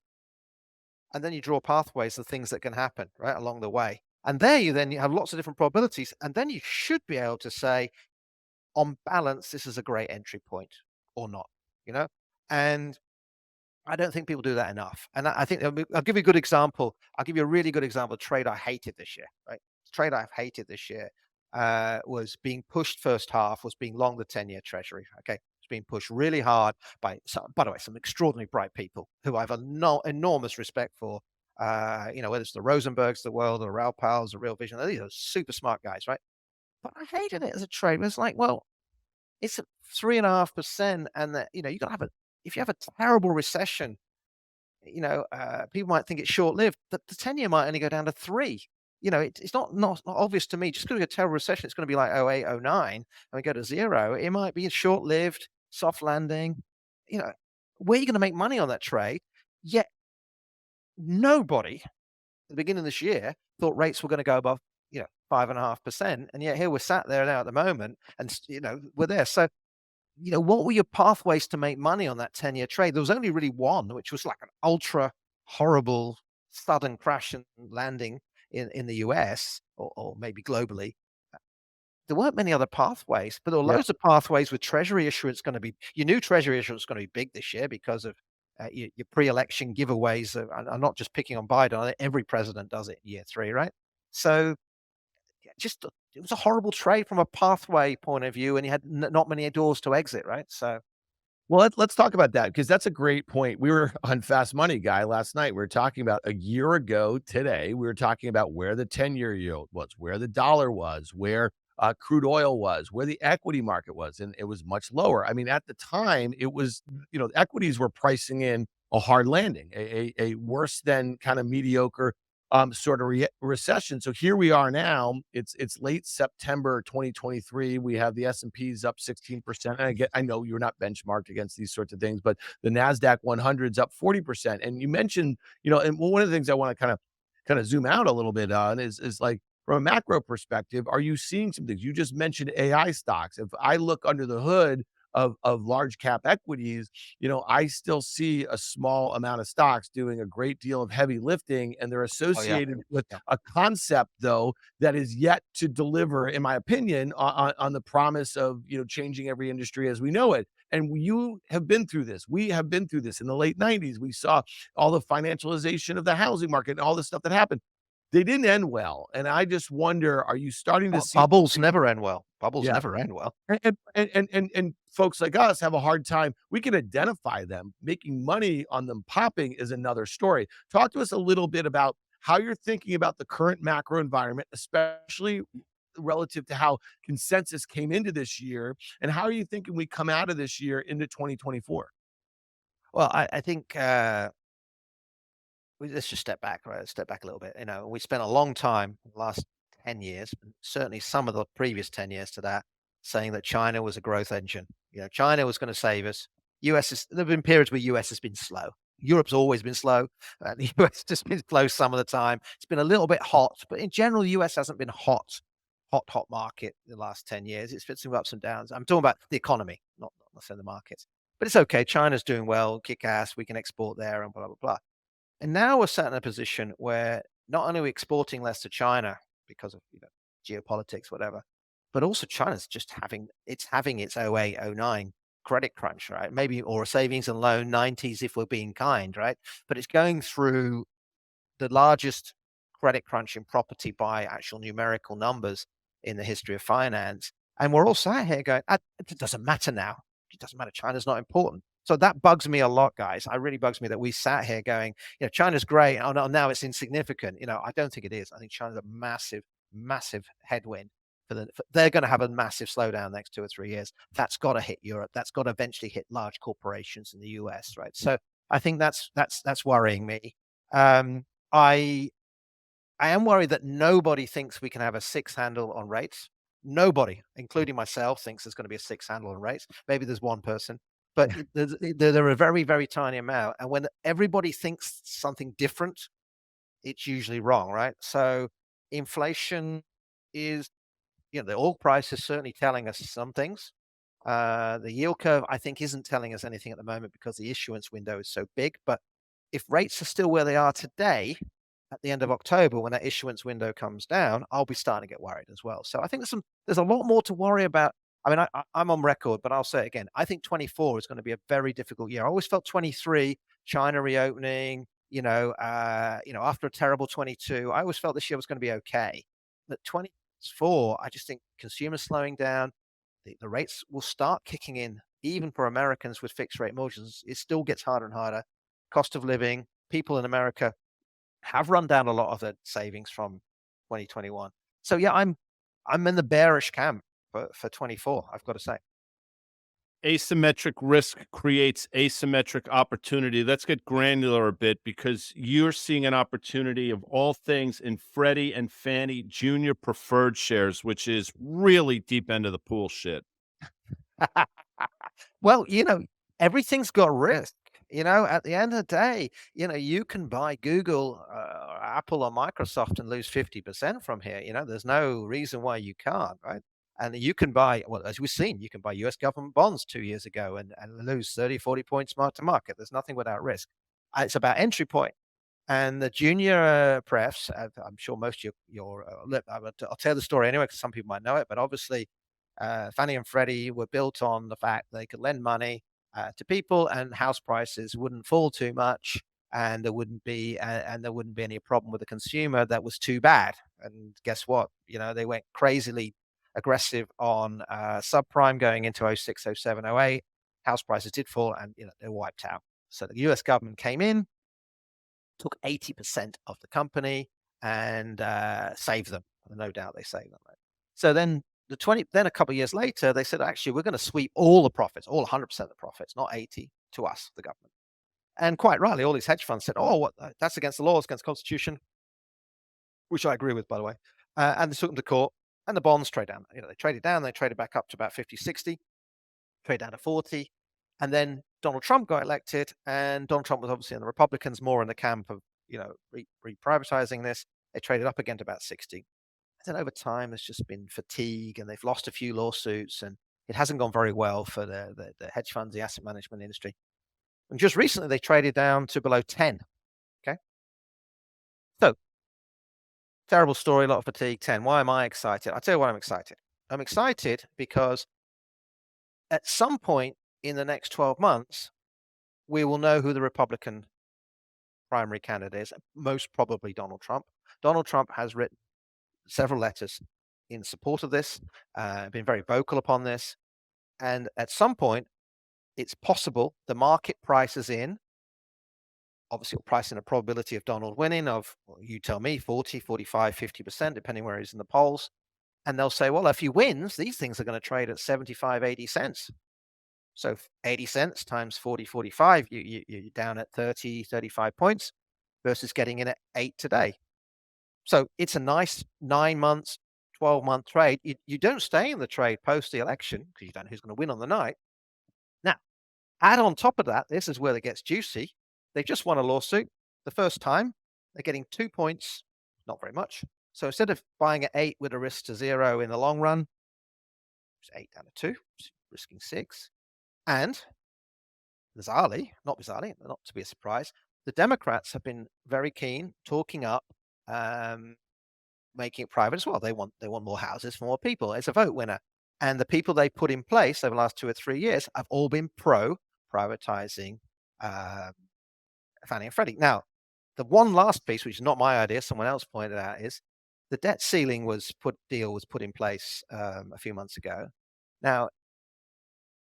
Speaker 4: And then you draw pathways of things that can happen right along the way. And there you have lots of different probabilities. And then you should be able to say, on balance, this is a great entry point or not, you know? And I don't think people do that enough. And I think I'll give you a good example. I'll give you a really good example of trade I hated this year, right? Trade I've hated this year. was being pushed first half, was being long the 10-year treasury. Okay. It's being pushed really hard by some, by the way, some extraordinarily bright people who I have enormous respect for. Whether it's the Rosenbergs of the world or Raoul Pals or Real Vision, these are super smart guys, right? But I hated it as a trade. It's like, well, it's at 3.5%, and that you got to have a if you have a terrible recession, people might think it's short-lived. The 10-year might only go down to 3. It's not obvious to me. Just because of a terrible recession, it's going to be like 08, 09, and we go to 0. It might be a short-lived soft landing. You know, where are you going to make money on that trade? Yet nobody at the beginning of this year thought rates were going to go above 5.5%, and yet here we're sat there now at the moment, and we're there. So what were your pathways to make money on that 10-year trade? There was only really one, which was like an ultra horrible sudden crash and landing in the US or maybe globally. There weren't many other pathways, but there were
Speaker 1: Yeah.
Speaker 4: loads of pathways with treasury issuance going to be. You knew treasury issuance was going to be big this year because of your pre-election giveaways. I'm not just picking on Biden. I think every president does it in year 3, right? So just it was a horrible trade from a pathway point of view, and you had not many doors to exit, right? So
Speaker 1: Well, let's talk about that because that's a great point. We were on Fast Money Guy last night. We were talking about a year ago today. We were talking about where the 10-year yield was, where the dollar was, where crude oil was, where the equity market was, and it was much lower. I mean, at the time, it was equities were pricing in a hard landing, a worse than kind of mediocre sort of recession. So here we are now. It's late September 2023. We have the S&P's up 16%. And I know you're not benchmarked against these sorts of things, but the Nasdaq 100's up 40%. And you mentioned, and one of the things I want to kind of zoom out a little bit on is like from a macro perspective, are you seeing some things? You just mentioned AI stocks. If I look under the hood of large cap equities, I still see a small amount of stocks doing a great deal of heavy lifting, and they're
Speaker 4: oh yeah,
Speaker 1: associated with
Speaker 4: yeah.
Speaker 1: a concept, though, that is yet to deliver, in my opinion, on the promise of changing every industry as we know it. And you have been through this. We have been through this in the late 90s. We saw all the financialization of the housing market and all this stuff that happened. They didn't end well. And I just wonder, are you starting to see
Speaker 4: Bubbles never end well. Bubbles
Speaker 1: yeah.
Speaker 4: never end well.
Speaker 1: And folks like us have a hard time. We can identify them. Making money on them popping is another story. Talk to us a little bit about how you're thinking about the current macro environment, especially relative to how consensus came into this year, and how are you thinking we come out of this year into 2024?
Speaker 4: Well, I think let's just step back, right? Step back a little bit. We spent a long time, the last 10 years, and certainly some of the previous 10 years to that, saying that China was a growth engine. China was going to save us. There have been periods where US has been slow. Europe's always been slow. The US just been slow some of the time. It's been a little bit hot, but in general, the US hasn't been hot market in the last 10 years. It's been some ups and downs. I'm talking about the economy, not necessarily the markets. But it's okay. China's doing well, kick ass. We can export there and blah, blah, blah. And now we're sat in a position where not only are we exporting less to China because of geopolitics, whatever, but also China's just having its 08, 09 credit crunch, right? Maybe or a savings and loan 90s if we're being kind, right? But it's going through the largest credit crunch in property by actual numerical numbers in the history of finance. And we're all sat here going, it doesn't matter now. It doesn't matter. China's not important. So that bugs me a lot, guys. It really bugs me that we sat here going, China's great. Oh, no, now it's insignificant. I don't think it is. I think China's a massive, massive headwind. They're going to have a massive slowdown next 2 or 3 years. That's got to hit Europe. That's got to eventually hit large corporations in the US, right? So I think that's worrying me. I am worried that nobody thinks we can have a 6 handle on rates. Nobody, including myself, thinks there's going to be a 6 handle on rates. Maybe there's one person, but they're a very, very tiny amount. And when everybody thinks something different, it's usually wrong, right? So inflation is, the oil price is certainly telling us some things. The yield curve, I think, isn't telling us anything at the moment because the issuance window is so big. But if rates are still where they are today, at the end of October, when that issuance window comes down, I'll be starting to get worried as well. So I think there's a lot more to worry about. I mean, I'm on record, but I'll say it again. I think 24 is going to be a very difficult year. I always felt 23, China reopening, after a terrible 22, I always felt this year was going to be okay. But 4, I just think consumers slowing down, the rates will start kicking in, even for Americans with fixed rate mortgages. It still gets harder and harder. Cost of living, people in America have run down a lot of their savings from 2021. So yeah, I'm in the bearish camp for 24, I've got to say.
Speaker 2: Asymmetric risk creates asymmetric opportunity. Let's get granular a bit because you're seeing an opportunity of all things in Freddie and Fannie junior preferred shares, which is really deep end of the pool shit.
Speaker 4: Well, everything's got risk. At the end of the day, you can buy Google, or Apple, or Microsoft and lose 50% from here. There's no reason why you can't, right? And you can buy, well, as we've seen, you can buy US government bonds 2 years ago and lose 30, 40 points mark to market. There's nothing without risk. It's about entry point. And the junior prefs, I'm sure most of I'll tell the story anyway because some people might know it, but obviously Fannie and Freddie were built on the fact they could lend money to people and house prices wouldn't fall too much, and there wouldn't be any problem with the consumer that was too bad. And guess what? They went crazily aggressive on subprime going into 06, 07, 08. House prices did fall, and they wiped out. So the US government came in, took 80% of the company and saved them. No doubt they saved them. Right? So then then a couple of years later, they said, actually, we're going to sweep all the profits, all 100% of the profits, not 80 to us, the government. And quite rightly, all these hedge funds said, oh, that's against the law, it's against the Constitution, which I agree with, by the way. And they took them to court, and the bonds trade down. They traded down, they traded back up to about 50, 60, trade down to 40. And then Donald Trump got elected, and Donald Trump was obviously in the Republicans, more in the camp of, re-privatizing this. They traded up again to about 60. And then over time, there's just been fatigue, and they've lost a few lawsuits, and it hasn't gone very well for the hedge funds, the asset management industry. And just recently, they traded down to below 10. Okay. So, terrible story, a lot of fatigue, 10. Why am I excited? I'll tell you why I'm excited. I'm excited because at some point in the next 12 months, we will know who the Republican primary candidate is, most probably Donald Trump. Donald Trump has written several letters in support of this, been very vocal upon this. And at some point, it's possible the market prices in, obviously, will price in a probability of Donald winning of, well, you tell me, 40, 45, 50%, depending where he's in the polls. And they'll say, well, if he wins, these things are going to trade at 75, 80 cents. So 80 cents times 40, 45, you're down at 30, 35 points versus getting in at 8 today. So it's a nice 9 months, 12-month trade. You don't stay in the trade post the election because you don't know who's going to win on the night. Now, add on top of that, this is where it gets juicy. They just won a lawsuit the first time. They're getting 2 points, not very much. So instead of buying at 8 with a risk to 0 in the long run, it's 8 down to 2, risking 6. And bizarrely, not to be a surprise, the Democrats have been very keen talking up making it private as well. They want more houses for more people. It's a vote winner. And the people they put in place over the last 2 or 3 years have all been pro privatizing Fannie and Freddie. Now, the one last piece, which is not my idea, someone else pointed out, is the debt ceiling was put in place a few months ago. Now,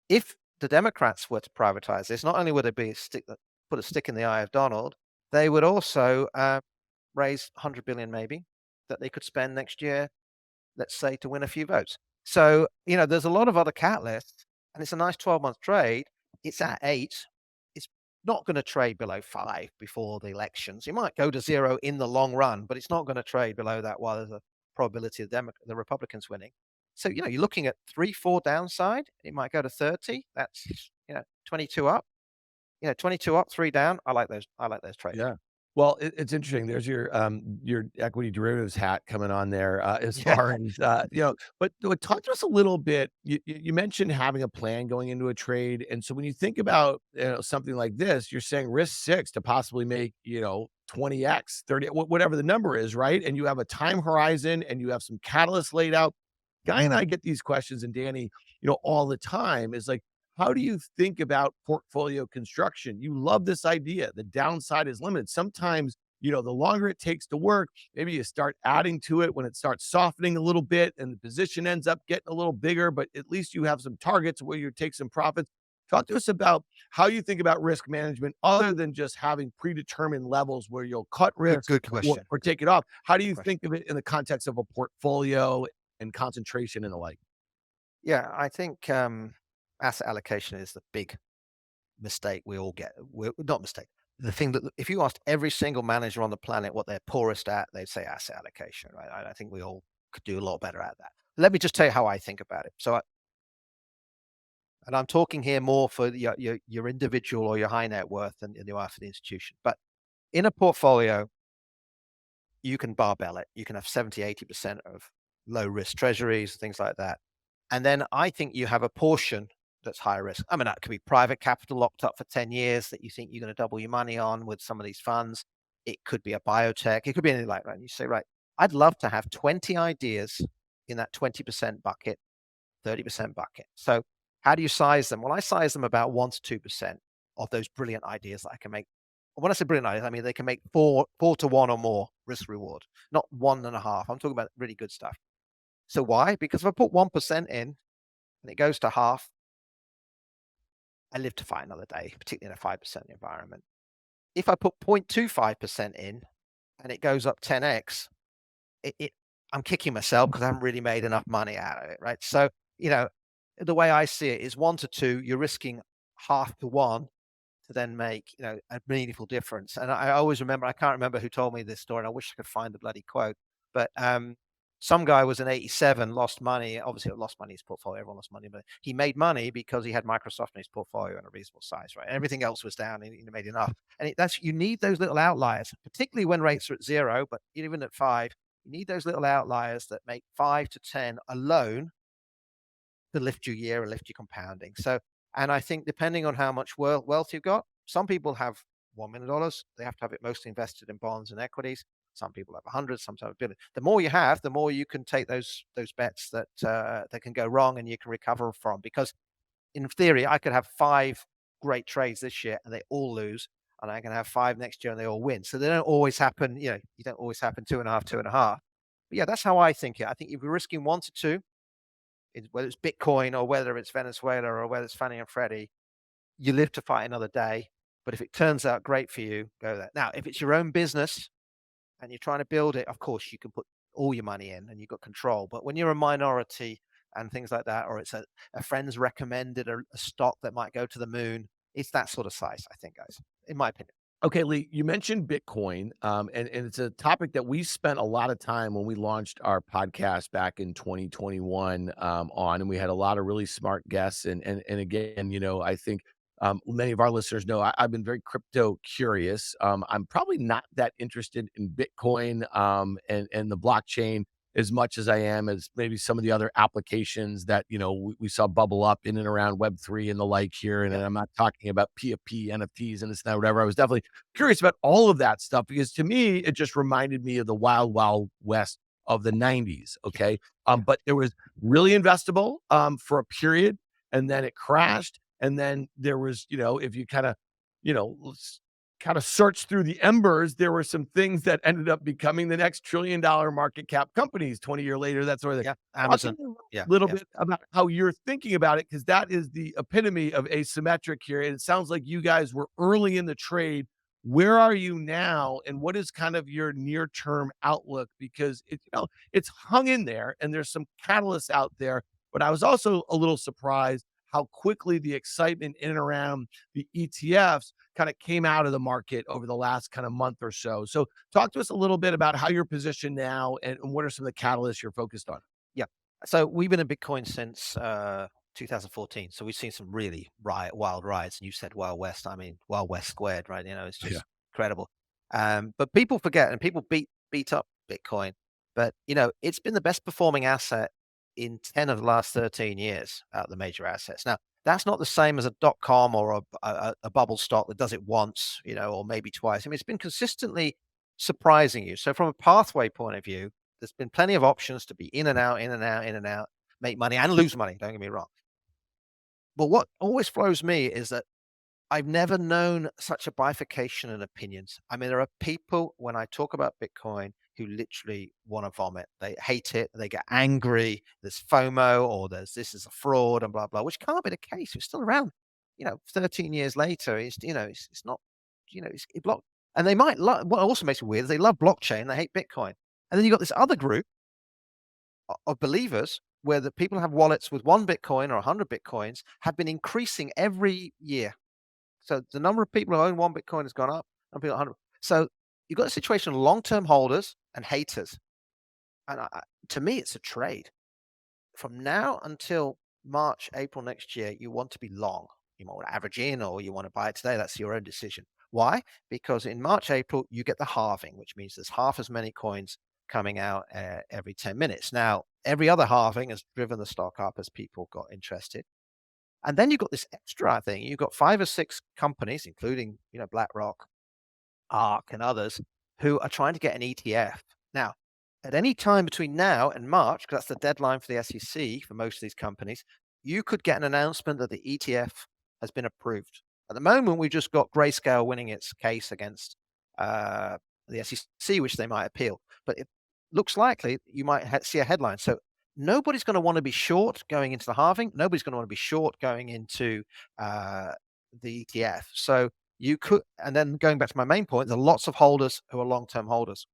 Speaker 4: if the Democrats were to privatize this, not only would it put a stick in the eye of Donald, they would also raise 100 billion maybe that they could spend next year, let's say, to win a few votes. So, there's a lot of other catalysts, and it's a nice 12-month trade. It's at 8. It's not going to trade below 5 before the elections. It might go to 0 in the long run, but it's not going to trade below that while there's a probability of the Republicans winning. So, you're looking at 3, 4 downside. It might go to 30. That's, 22 up. 22 up, 3 down. I like those trades.
Speaker 1: Yeah. Well, it's interesting. There's your equity derivatives hat coming on there, as
Speaker 4: Yeah.
Speaker 1: far as, but talk to us a little bit. You mentioned having a plan going into a trade. And so when you think about, something like this, you're saying risk 6 to possibly make, 20x, 30, whatever the number is, right? And you have a time horizon and you have some catalysts laid out. Guy and I get these questions, and Danny, all the time, is like, how do you think about portfolio construction? You love this idea. The downside is limited. Sometimes the longer it takes to work, maybe you start adding to it when it starts softening a little bit and the position ends up getting a little bigger, but at least you have some targets where you take some profits. Talk to us about how you think about risk management other than just having predetermined levels where you'll cut
Speaker 4: Good,
Speaker 1: risk
Speaker 4: good
Speaker 1: or,
Speaker 4: question.
Speaker 1: or take it off. How do
Speaker 4: Good
Speaker 1: you
Speaker 4: question.
Speaker 1: think of it in the context of a portfolio and concentration and the like?
Speaker 4: Yeah, I think asset allocation is the big mistake we all get. Not mistake. The thing that if you asked every single manager on the planet what they're poorest at, they'd say asset allocation, right? I think we all could do a lot better at that. Let me just tell you how I think about it. And I'm talking here more for your individual or your high net worth than you are for the institution. But in a portfolio, you can barbell it. You can have 70, 80% of low risk treasuries, things like that. And then I think you have a portion that's high risk. I mean, that could be private capital locked up for 10 years that you think you're going to double your money on with some of these funds. It could be a biotech. It could be anything like that. And you say, right, I'd love to have 20 ideas in that 20% bucket, 30% bucket. So how do you size them? Well, I size them about 1 to 2% of those brilliant ideas that I can make. When I say brilliant ideas, I mean they can make four to one or more risk reward, not 1.5. I'm talking about really good stuff. So why? Because if I put 1% in and it goes to half, I live to fight another day, particularly in a 5% environment. If I put 0.25% in and it goes up 10x, I'm kicking myself because I haven't really made enough money out of it, right? So, the way I see it is 1 to 2, you're risking half to 1 to then make, a meaningful difference. And I always remember, I can't remember who told me this story, and I wish I could find the bloody quote, but some guy was in 87, lost money. Obviously, lost money in his portfolio. Everyone lost money, but he made money because he had Microsoft in his portfolio in a reasonable size, right? Everything else was down, and he made enough. And you need those little outliers, particularly when rates are at 0, but even at 5, you need those little outliers that make 5 to 10 alone to lift your year and lift your compounding. So, and I think depending on how much wealth you've got, some people have $1 million. They have to have it mostly invested in bonds and equities. Some people have 100, some have a billion. The more you have, the more you can take those bets that can go wrong and you can recover from. Because in theory, I could have 5 great trades this year and they all lose, and I can have 5 next year and they all win. So they don't always happen. You don't always happen 2.5, 2.5. But yeah, that's how I think it. I think if you're risking 1 to 2, whether it's Bitcoin or whether it's Venezuela or whether it's Fannie and Freddie, you live to fight another day. But if it turns out great for you, go there. Now, if it's your own business and you're trying to build it, of course, you can put all your money in and you've got control. But when you're a minority and things like that, or it's a friend's recommended a stock that might go to the moon, it's that sort of size, I think, guys, in my opinion.
Speaker 1: Okay, Lee, you mentioned Bitcoin, and it's a topic that we spent a lot of time when we launched our podcast back in 2021 on, and we had a lot of really smart guests. And again, I think many of our listeners know I've been very crypto curious. I'm probably not that interested in Bitcoin and the blockchain as much as I am as maybe some of the other applications that we saw bubble up in and around Web3 and the like here. And
Speaker 4: Yeah.
Speaker 1: I'm not talking about PFP, NFTs, and this and that, whatever. I was definitely curious about all of that stuff because to me, it just reminded me of the wild, wild west of the 90s. Okay.
Speaker 4: Yeah.
Speaker 1: But it was really investable for a period, and then it crashed. And then there was, if you you know, kind of search through the embers, there were some things that ended up becoming the next $1 trillion market cap companies 20 years later, that sort of thing.
Speaker 4: Yeah.
Speaker 1: Talk to
Speaker 4: Amazon.
Speaker 1: me
Speaker 4: Yeah.
Speaker 1: a little
Speaker 4: Yeah.
Speaker 1: bit about how you're thinking about it, because that is the epitome of asymmetric here. And it sounds like you guys were early in the trade. Where are you now? And what is kind of your near-term outlook? Because it's hung in there and there's some catalysts out there. But I was also a little surprised how quickly the excitement in and around the ETFs kind of came out of the market over the last kind of month or so. So talk to us a little bit about how you're positioned now and what are some of the catalysts you're focused on?
Speaker 4: Yeah. So we've been in Bitcoin since 2014. So we've seen some really wild rides. And you said Wild West. I mean, Wild West squared, right? It's
Speaker 1: Yeah.
Speaker 4: just incredible. But people forget and people beat up Bitcoin. But it's been the best performing asset in 10 of the last 13 years out of the major assets. Now, that's not the same as a .com or a bubble stock that does it once, or maybe twice. I mean, it's been consistently surprising you. So from a pathway point of view, there's been plenty of options to be in and out, in and out, in and out, make money and lose money. Don't get me wrong. But what always flows me is that I've never known such a bifurcation in opinions. I mean, there are people when I talk about Bitcoin who literally want to vomit. They hate it. They get angry. There's FOMO or there's this is a fraud and blah blah, which can't be the case. It's still around. 13 years later, it's not. It blocked. And they might love. What also makes it weird is they love blockchain. They hate Bitcoin. And then you got this other group of believers where the people have wallets with 1 Bitcoin or 100 Bitcoins have been increasing every year. So the number of people who own 1 Bitcoin has gone up, and people 100. So you've got a situation of long-term holders and haters. And to me, it's a trade. From now until March, April next year, you want to be long. You might want to average in or you want to buy it today. That's your own decision. Why? Because in March, April, you get the halving, which means there's half as many coins coming out every 10 minutes. Now, every other halving has driven the stock up as people got interested. And then you've got this extra thing. You've got 5 or 6 companies, including, BlackRock, ARK, and others, who are trying to get an ETF. Now, at any time between now and March, because that's the deadline for the SEC for most of these companies, you could get an announcement that the ETF has been approved. At the moment, we just got Grayscale winning its case against the SEC, which they might appeal. But it looks likely you might see a headline. So nobody's going to want to be short going into the halving. Nobody's going to want to be short going into the ETF. So you could, and then going back to my main point, there are lots of holders who are long-term holders,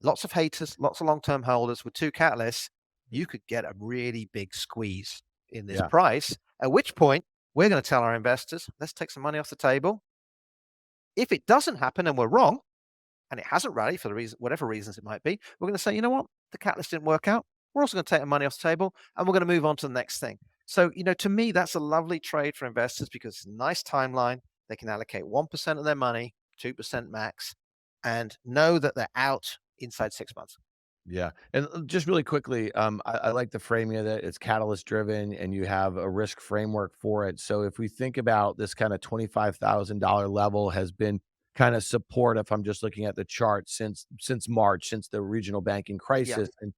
Speaker 4: lots of haters, lots of long-term holders with 2 catalysts. You could get a really big squeeze in this
Speaker 1: Yeah.
Speaker 4: price, at which point we're going to tell our investors, let's take some money off the table. If it doesn't happen and we're wrong, and it hasn't rallied for whatever reasons it might be, we're going to say, you know what, the catalyst didn't work out. We're also going to take the money off the table and we're going to move on to the next thing. So, to me, that's a lovely trade for investors because it's a nice timeline. They can allocate 1% of their money, 2% max, and know that they're out inside 6 months.
Speaker 1: Yeah, and just really quickly, I like the framing of it. It's catalyst driven, and you have a risk framework for it. So if we think about this kind of $25,000 level has been kind of support, if I'm just looking at the chart since March, since the regional banking
Speaker 4: Yeah.
Speaker 1: crisis, and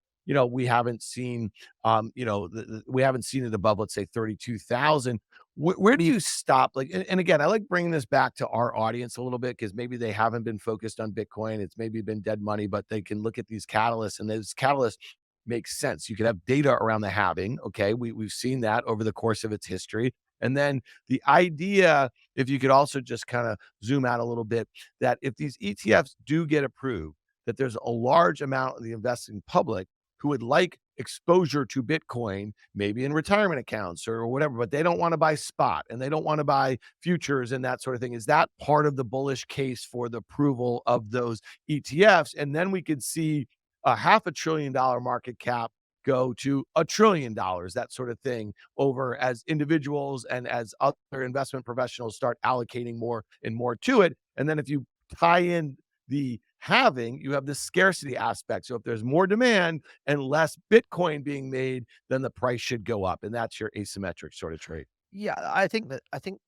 Speaker 1: we haven't seen, we haven't seen it above, let's say, 32,000. Where do you stop? Like, and again, I like bringing this back to our audience a little bit because maybe they haven't been focused on Bitcoin. It's maybe been dead money, but they can look at these catalysts, and those catalysts make sense. You could have data around the halving. Okay, we've seen that over the course of its history, and then the idea, if you could also just kind of zoom out a little bit, that if these ETFs do get approved, that there's a large amount of the investing public who would like exposure to Bitcoin, maybe in retirement accounts or whatever, but they don't want to buy spot and they don't want to buy futures and that sort of thing. Is that part of the bullish case for the approval of those ETFs? And then we could see a $500 billion market cap go to $1 trillion, that sort of thing, over as individuals and as other investment professionals start allocating more and more to it. And then if you tie in the halving, you have the scarcity aspect. So if there's more demand and less Bitcoin being made, then the price should go up. And that's your asymmetric sort of trade.
Speaker 4: Yeah, I think the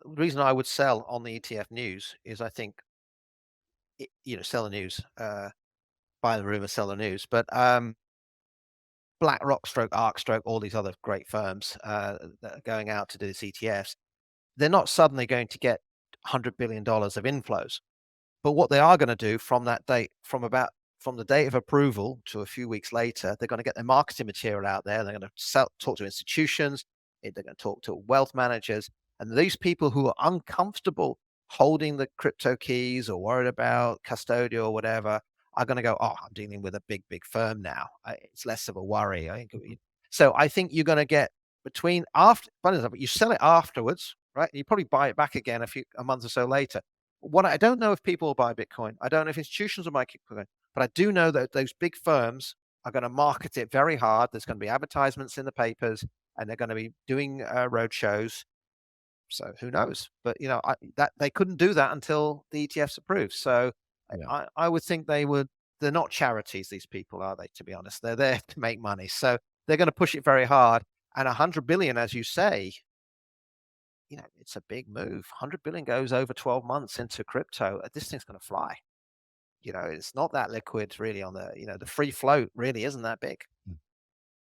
Speaker 4: reason I would sell on the ETF news is I think sell the news, buy the rumor, sell the news. But BlackRock, stroke ARK, stroke all these other great firms that are going out to do these ETFs, they're not suddenly going to get $100 billion of inflows. But what they are going to do from that date, from the date of approval to a few weeks later, they're going to get their marketing material out there. They're going to talk to institutions. They're going to talk to wealth managers. And these people who are uncomfortable holding the crypto keys or worried about custodial or whatever are going to go, oh, I'm dealing with a big, big firm now. It's less of a worry. So I think you're going to get you sell it afterwards, right? You probably buy it back again a month or so later. I don't know if people will buy Bitcoin. I don't know if institutions will buy Bitcoin, but I do know that those big firms are going to market it very hard. There's going to be advertisements in the papers, and they're going to be doing road shows. So who knows? But that they couldn't do that until the ETF's approved. So
Speaker 1: Yeah.
Speaker 4: I would think they would. They're not charities. These people, are they? To be honest, they're there to make money. So they're going to push it very hard. And 100 billion, as you say, it's a big move. 100 billion goes over 12 months into crypto. This thing's going to fly. It's not that liquid really on the free float really isn't that big.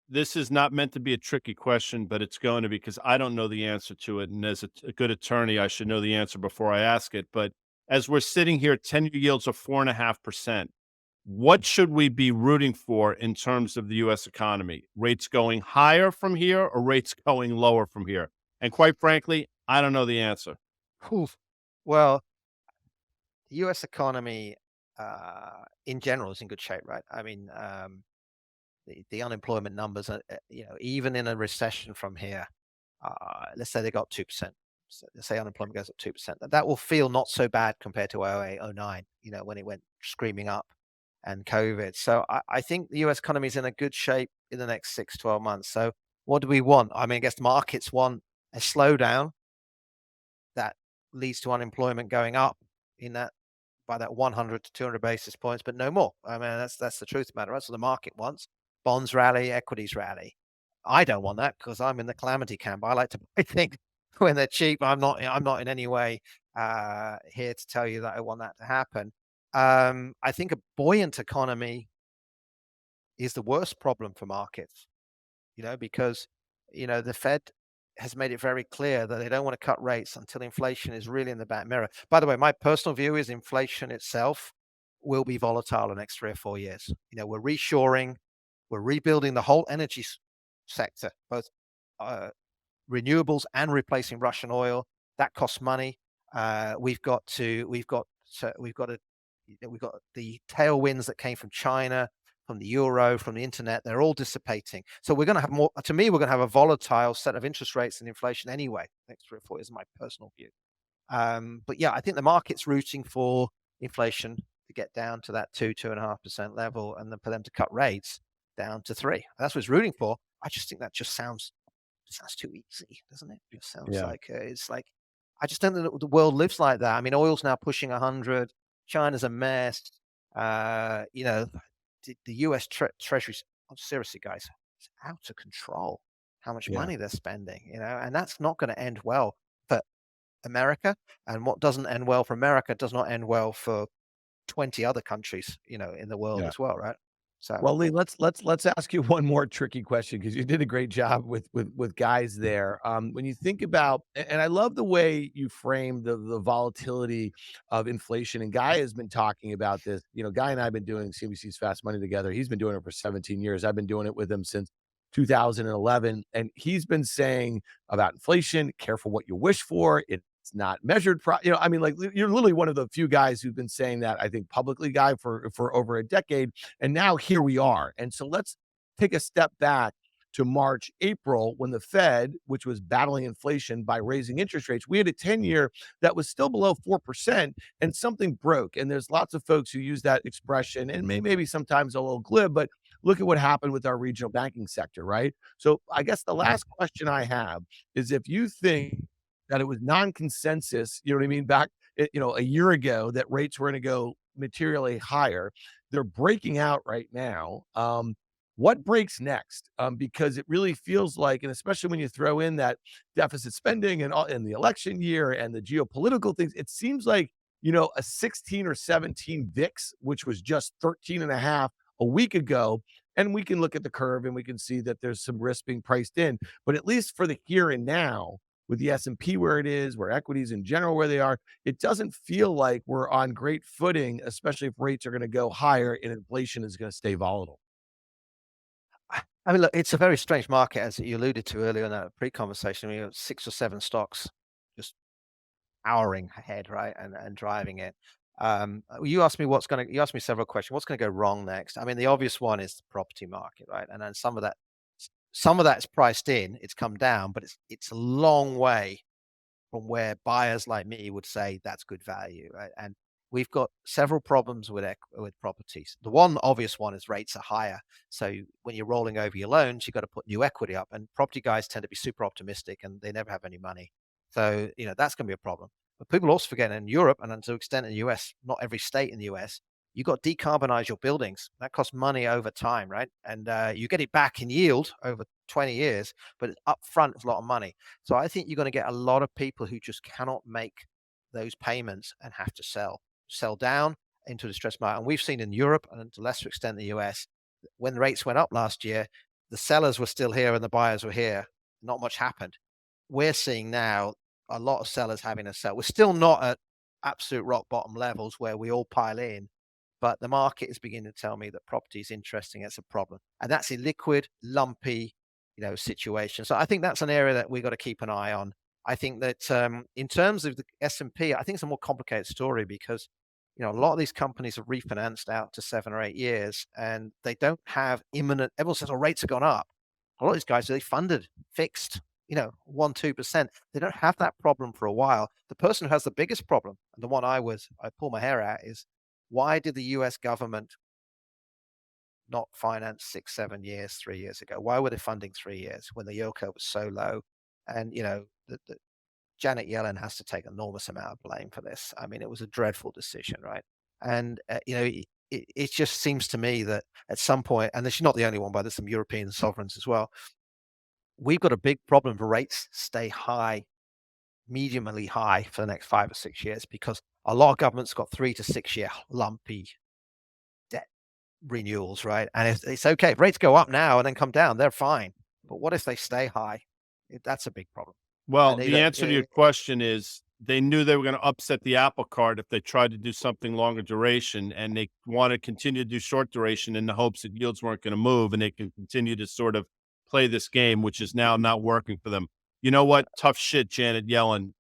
Speaker 2: This is not meant to be a tricky question, but it's going to be because I don't know the answer to it. And as a good attorney, I should know the answer before I ask it. But as we're sitting here, 10-year yields are 4.5%. What should we be rooting for in terms of the US economy? Rates going higher from here or rates going lower from here? And quite frankly, I don't know the answer.
Speaker 4: Oof. Well, the US economy in general is in good shape, right? I mean, the unemployment numbers are, even in a recession from here, let's say they got 2%. So let's say unemployment goes up 2%. That will feel not so bad compared to 08, 09, when it went screaming up and COVID. So I think the US economy is in a good shape in the next 6, 12 months. So what do we want? I mean, I guess markets want a slowdown that leads to unemployment going up in that by that 100 to 200 basis points, but no more. I mean, that's the truth of the matter. That's what the market wants. Bonds rally, equities rally. I don't want that because I'm in the calamity camp. I like to buy things when they're cheap. I'm not. I'm not in any way here to tell you that I want that to happen. I think a buoyant economy is the worst problem for markets. Because the Fed has made it very clear that they don't want to cut rates until inflation is really in the back mirror. By the way, my personal view is inflation itself will be volatile the next 3 or 4 years. We're reshoring, we're rebuilding the whole energy sector, both renewables and replacing Russian oil. That costs money. We've got the tailwinds that came from China, from the euro, from the internet. They're all dissipating. So we're going to have more. To me, we're going to have a volatile set of interest rates and inflation anyway. Next 3 or 4 years, is my personal view. But yeah, I think the market's rooting for inflation to get down to that 2.5% level, and then for them to cut rates down to 3. That's what it's rooting for. I just think that just sounds too easy, doesn't it? It sounds
Speaker 1: Yeah.
Speaker 4: like it's like I just don't think that the world lives like that. I mean, oil's now pushing 100. China's a mess. The U.S. Treasury's seriously, guys, it's out of control. How much
Speaker 1: Yeah.
Speaker 4: money they're spending, and that's not going to end well for America. And what doesn't end well for America does not end well for 20 other countries, in the world
Speaker 1: Yeah.
Speaker 4: as well, right? So.
Speaker 1: Well, Lee, let's ask you one more tricky question because you did a great job with guys there. When you think about, and I love the way you frame the volatility of inflation. And Guy has been talking about this. Guy and I have been doing CBC's Fast Money together. He's been doing it for 17 years. I've been doing it with him since 2011, and he's been saying about inflation. Careful what you wish for. It's not measured. I mean, like you're literally one of the few guys who've been saying that. I think publicly, Guy, for over a decade. And now here we are. And so let's take a step back to March, April, when the Fed, which was battling inflation by raising interest rates, we had a 10-year that was still below 4%, and something broke. And there's lots of folks who use that expression, and maybe sometimes a little glib, but look at what happened with our regional banking sector, right? So I guess the last question I have is if you think that it was non-consensus, you know what I mean, back, a year ago that rates were going to go materially higher. They're breaking out right now. What breaks next? Because it really feels like, and especially when you throw in that deficit spending and all in the election year and the geopolitical things, it seems like, a 16 or 17 VIX, which was just 13 and a half a week ago. And we can look at the curve and we can see that there's some risk being priced in. But at least for the here and now, with the S&P where it is, where equities in general where they are, it doesn't feel like we're on great footing, especially if rates are going to go higher and inflation is going to stay volatile.
Speaker 4: I mean, look, it's a very strange market, as you alluded to earlier in that pre-conversation. We have 6 or 7 stocks just powering ahead, right, and driving it. You asked me several questions. What's going to go wrong next? I mean, the obvious one is the property market, right? And then some of that's priced in. It's come down, but it's a long way from where buyers like me would say that's good value, right? And we've got several problems with properties. The one obvious one is rates are higher. So when you're rolling over your loans, you've got to put new equity up. And property guys tend to be super optimistic and they never have any money. So, that's going to be a problem. But people also forget in Europe and to an extent in the US, not every state in the US, you got to decarbonize your buildings. That costs money over time, right? And you get it back in yield over 20 years, but up front, it's a lot of money. So I think you're going to get a lot of people who just cannot make those payments and have to sell down into the distressed market. And we've seen in Europe and to a lesser extent the US, when rates went up last year, the sellers were still here and the buyers were here, not much happened. We're seeing now a lot of sellers having to sell. We're still not at absolute rock bottom levels where we all pile in, but the market is beginning to tell me that property is interesting. It's a problem, and that's a liquid, lumpy, situation. So I think that's an area that we got to keep an eye on. I think that in terms of the S&P, I think it's a more complicated story because a lot of these companies have refinanced out to 7 or 8 years, and they don't have imminent. Everyone says, "Oh, rates have gone up." A lot of these guys, they funded fixed, 1-2%. They don't have that problem for a while. The person who has the biggest problem, and the one I pull my hair at, is why did the US government not finance 6, 7 years, 3 years ago? Why were they funding 3 years when the yield curve was so low? And, Janet Yellen has to take an enormous amount of blame for this. I mean, it was a dreadful decision, right? And, it just seems to me that at some point, and she's not the only one, but there's some European sovereigns as well, we've got a big problem if rates stay high, mediumly high for the next 5 or 6 years, because a lot of governments got 3 to 6 year lumpy debt renewals, right? And it's okay. If rates go up now and then come down, they're fine. But what if they stay high? That's a big problem.
Speaker 2: Well,
Speaker 4: And
Speaker 2: the answer to your question is they knew they were going to upset the apple cart if they tried to do something longer duration, and they want to continue to do short duration in the hopes that yields weren't going to move and they can continue to sort of play this game, which is now not working for them. You know what? Tough shit, Janet Yellen.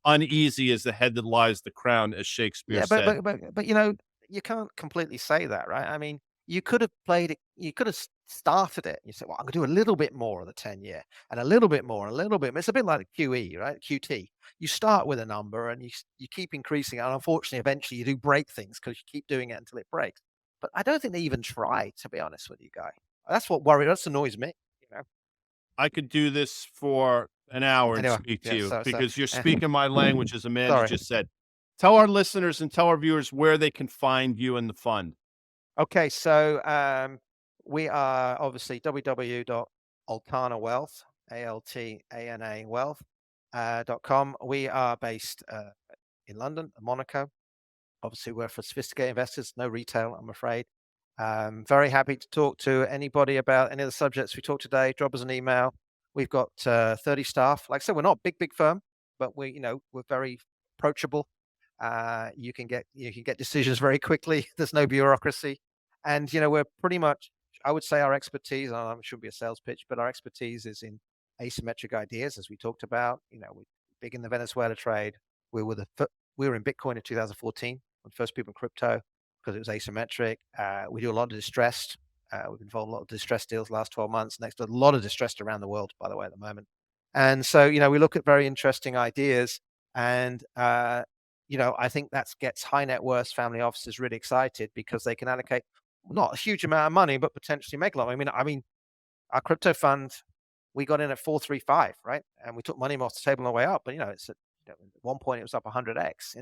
Speaker 2: Uneasy is the head that lies the crown, as Shakespeare
Speaker 4: yeah, but
Speaker 2: said.
Speaker 4: you can't completely say that, right? I mean, you could have played it. You could have started it. You said, "Well, I'm going to do a little bit more of the 10 year, and a little bit more, and a little bit." It's a bit like the QE, right? QT. You start with a number, and you keep increasing it. And unfortunately, eventually, you do break things because you keep doing it until it breaks. But I don't think they even tried, to be honest with you, Guy. That's annoys me. You know.
Speaker 2: I could do this for an hour and
Speaker 4: Anyway,
Speaker 2: speak to
Speaker 4: yeah.
Speaker 2: you
Speaker 4: So,
Speaker 2: because you're
Speaker 4: eh,
Speaker 2: speaking my language, as Amanda
Speaker 4: sorry.
Speaker 2: just said. Tell our listeners and tell our viewers where they can find you and the fund.
Speaker 4: Okay, so we are obviously www.altana wealth, Altana wealth .com. We are based in London, Monaco. Obviously, we're for sophisticated investors, no retail, I'm afraid. Very happy to talk to anybody about any of the subjects we talked today. Drop us an email. We've got 30 staff. Like I said, we're not a big firm, but we're very approachable. You can get decisions very quickly. There's no bureaucracy, and we're pretty much. I would say our expertise. And it shouldn't be a sales pitch, but our expertise is in asymmetric ideas, as we talked about. We're big in the Venezuela trade. We were in Bitcoin in 2014 when first people in crypto because it was asymmetric. We do a lot of distressed. We've involved in a lot of distressed deals the last 12 months. Next to a lot of distressed around the world, by the way, at the moment. And so, we look at very interesting ideas, and I think that gets high net worth family offices really excited because they can allocate not a huge amount of money, but potentially make a lot. I mean, our crypto fund, we got in at 435, right? And we took money off the table on the way up. But it's at one point it was up 100x.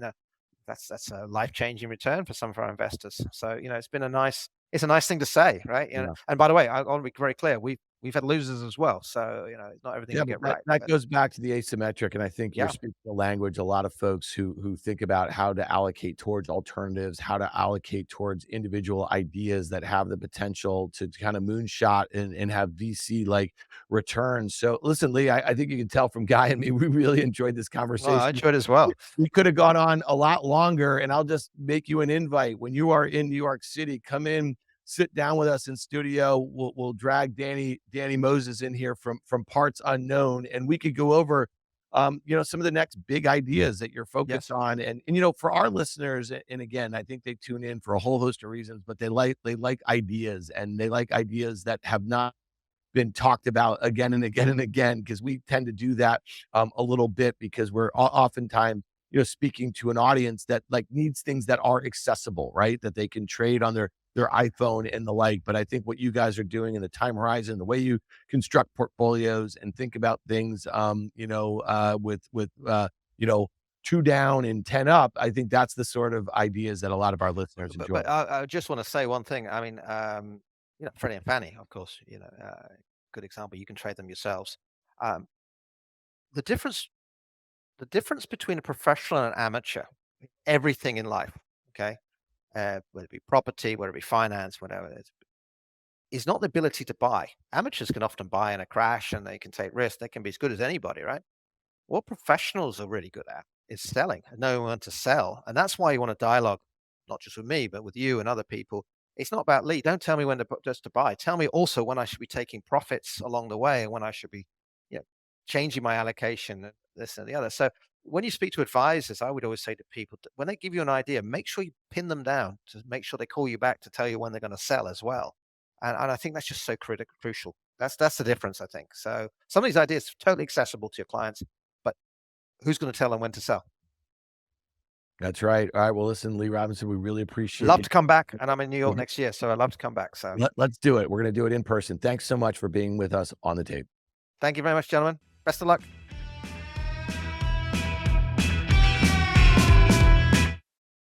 Speaker 4: That's a life changing return for some of our investors. So it's a nice thing to say, right?
Speaker 1: Yeah.
Speaker 4: And by the way, I want to be very clear. We've had losers as well. So not everything
Speaker 1: Yeah,
Speaker 4: we
Speaker 1: but
Speaker 4: get
Speaker 1: that
Speaker 4: right.
Speaker 1: that
Speaker 4: But
Speaker 1: goes back to the asymmetric, and I think you're
Speaker 4: yeah,
Speaker 1: speaking the language a lot of folks who think about how to allocate towards alternatives, how to allocate towards individual ideas that have the potential to kind of moonshot and have VC-like returns. So listen, Lee, I think you can tell from Guy and me, we really enjoyed this
Speaker 4: well, I
Speaker 1: conversation.
Speaker 4: enjoyed it as well.
Speaker 1: We could have gone on a lot longer, and I'll just make you an invite. When you are in New York City, come in, sit down with us in studio. We'll drag Danny Moses in here from parts unknown, and we could go over some of the next big ideas that you're focused
Speaker 4: Yes.
Speaker 1: on. And for our listeners, and again, I think they tune in for a whole host of reasons, but they like ideas, and they like ideas that have not been talked about again and again and again, because we tend to do that a little bit because we're oftentimes speaking to an audience that like needs things that are accessible, right? That they can trade on their iPhone and the like. But I think what you guys are doing in the time horizon, the way you construct portfolios and think about things, with 2 down and 10 up, I think that's the sort of ideas that a lot of our listeners
Speaker 4: But
Speaker 1: enjoy.
Speaker 4: but I just want to say one thing. I mean, Freddie and Fannie, of course, good example. You can trade them yourselves. Um, the difference the difference between a professional and an amateur, everything in life, okay, whether it be property, whether it be finance, whatever it is, is not the ability to buy. Amateurs can often buy in a crash and they can take risks. They can be as good as anybody, right? What professionals are really good at is selling and knowing when to sell. And that's why you want to dialogue, not just with me, but with you and other people. It's not about lead. Don't tell me when to just to buy. Tell me also when I should be taking profits along the way and when I should be, you know, changing my allocation, and this and the other. So when you speak to advisors, I would always say to people, when they give you an idea, make sure you pin them down to make sure they call you back to tell you when they're going to sell as well. And I think that's just so crucial. That's the difference, I think. So some of these ideas are totally accessible to your clients, but who's going to tell them when to sell?
Speaker 1: That's right. All right. Well, listen, Lee Robinson, we really appreciate
Speaker 4: Love
Speaker 1: you.
Speaker 4: to come back, and I'm in New York next year, so I'd love to come back. So
Speaker 1: Let's do it. We're going to do it in person. Thanks so much for being with us on the tape.
Speaker 4: thank you very much, gentlemen. Best of luck.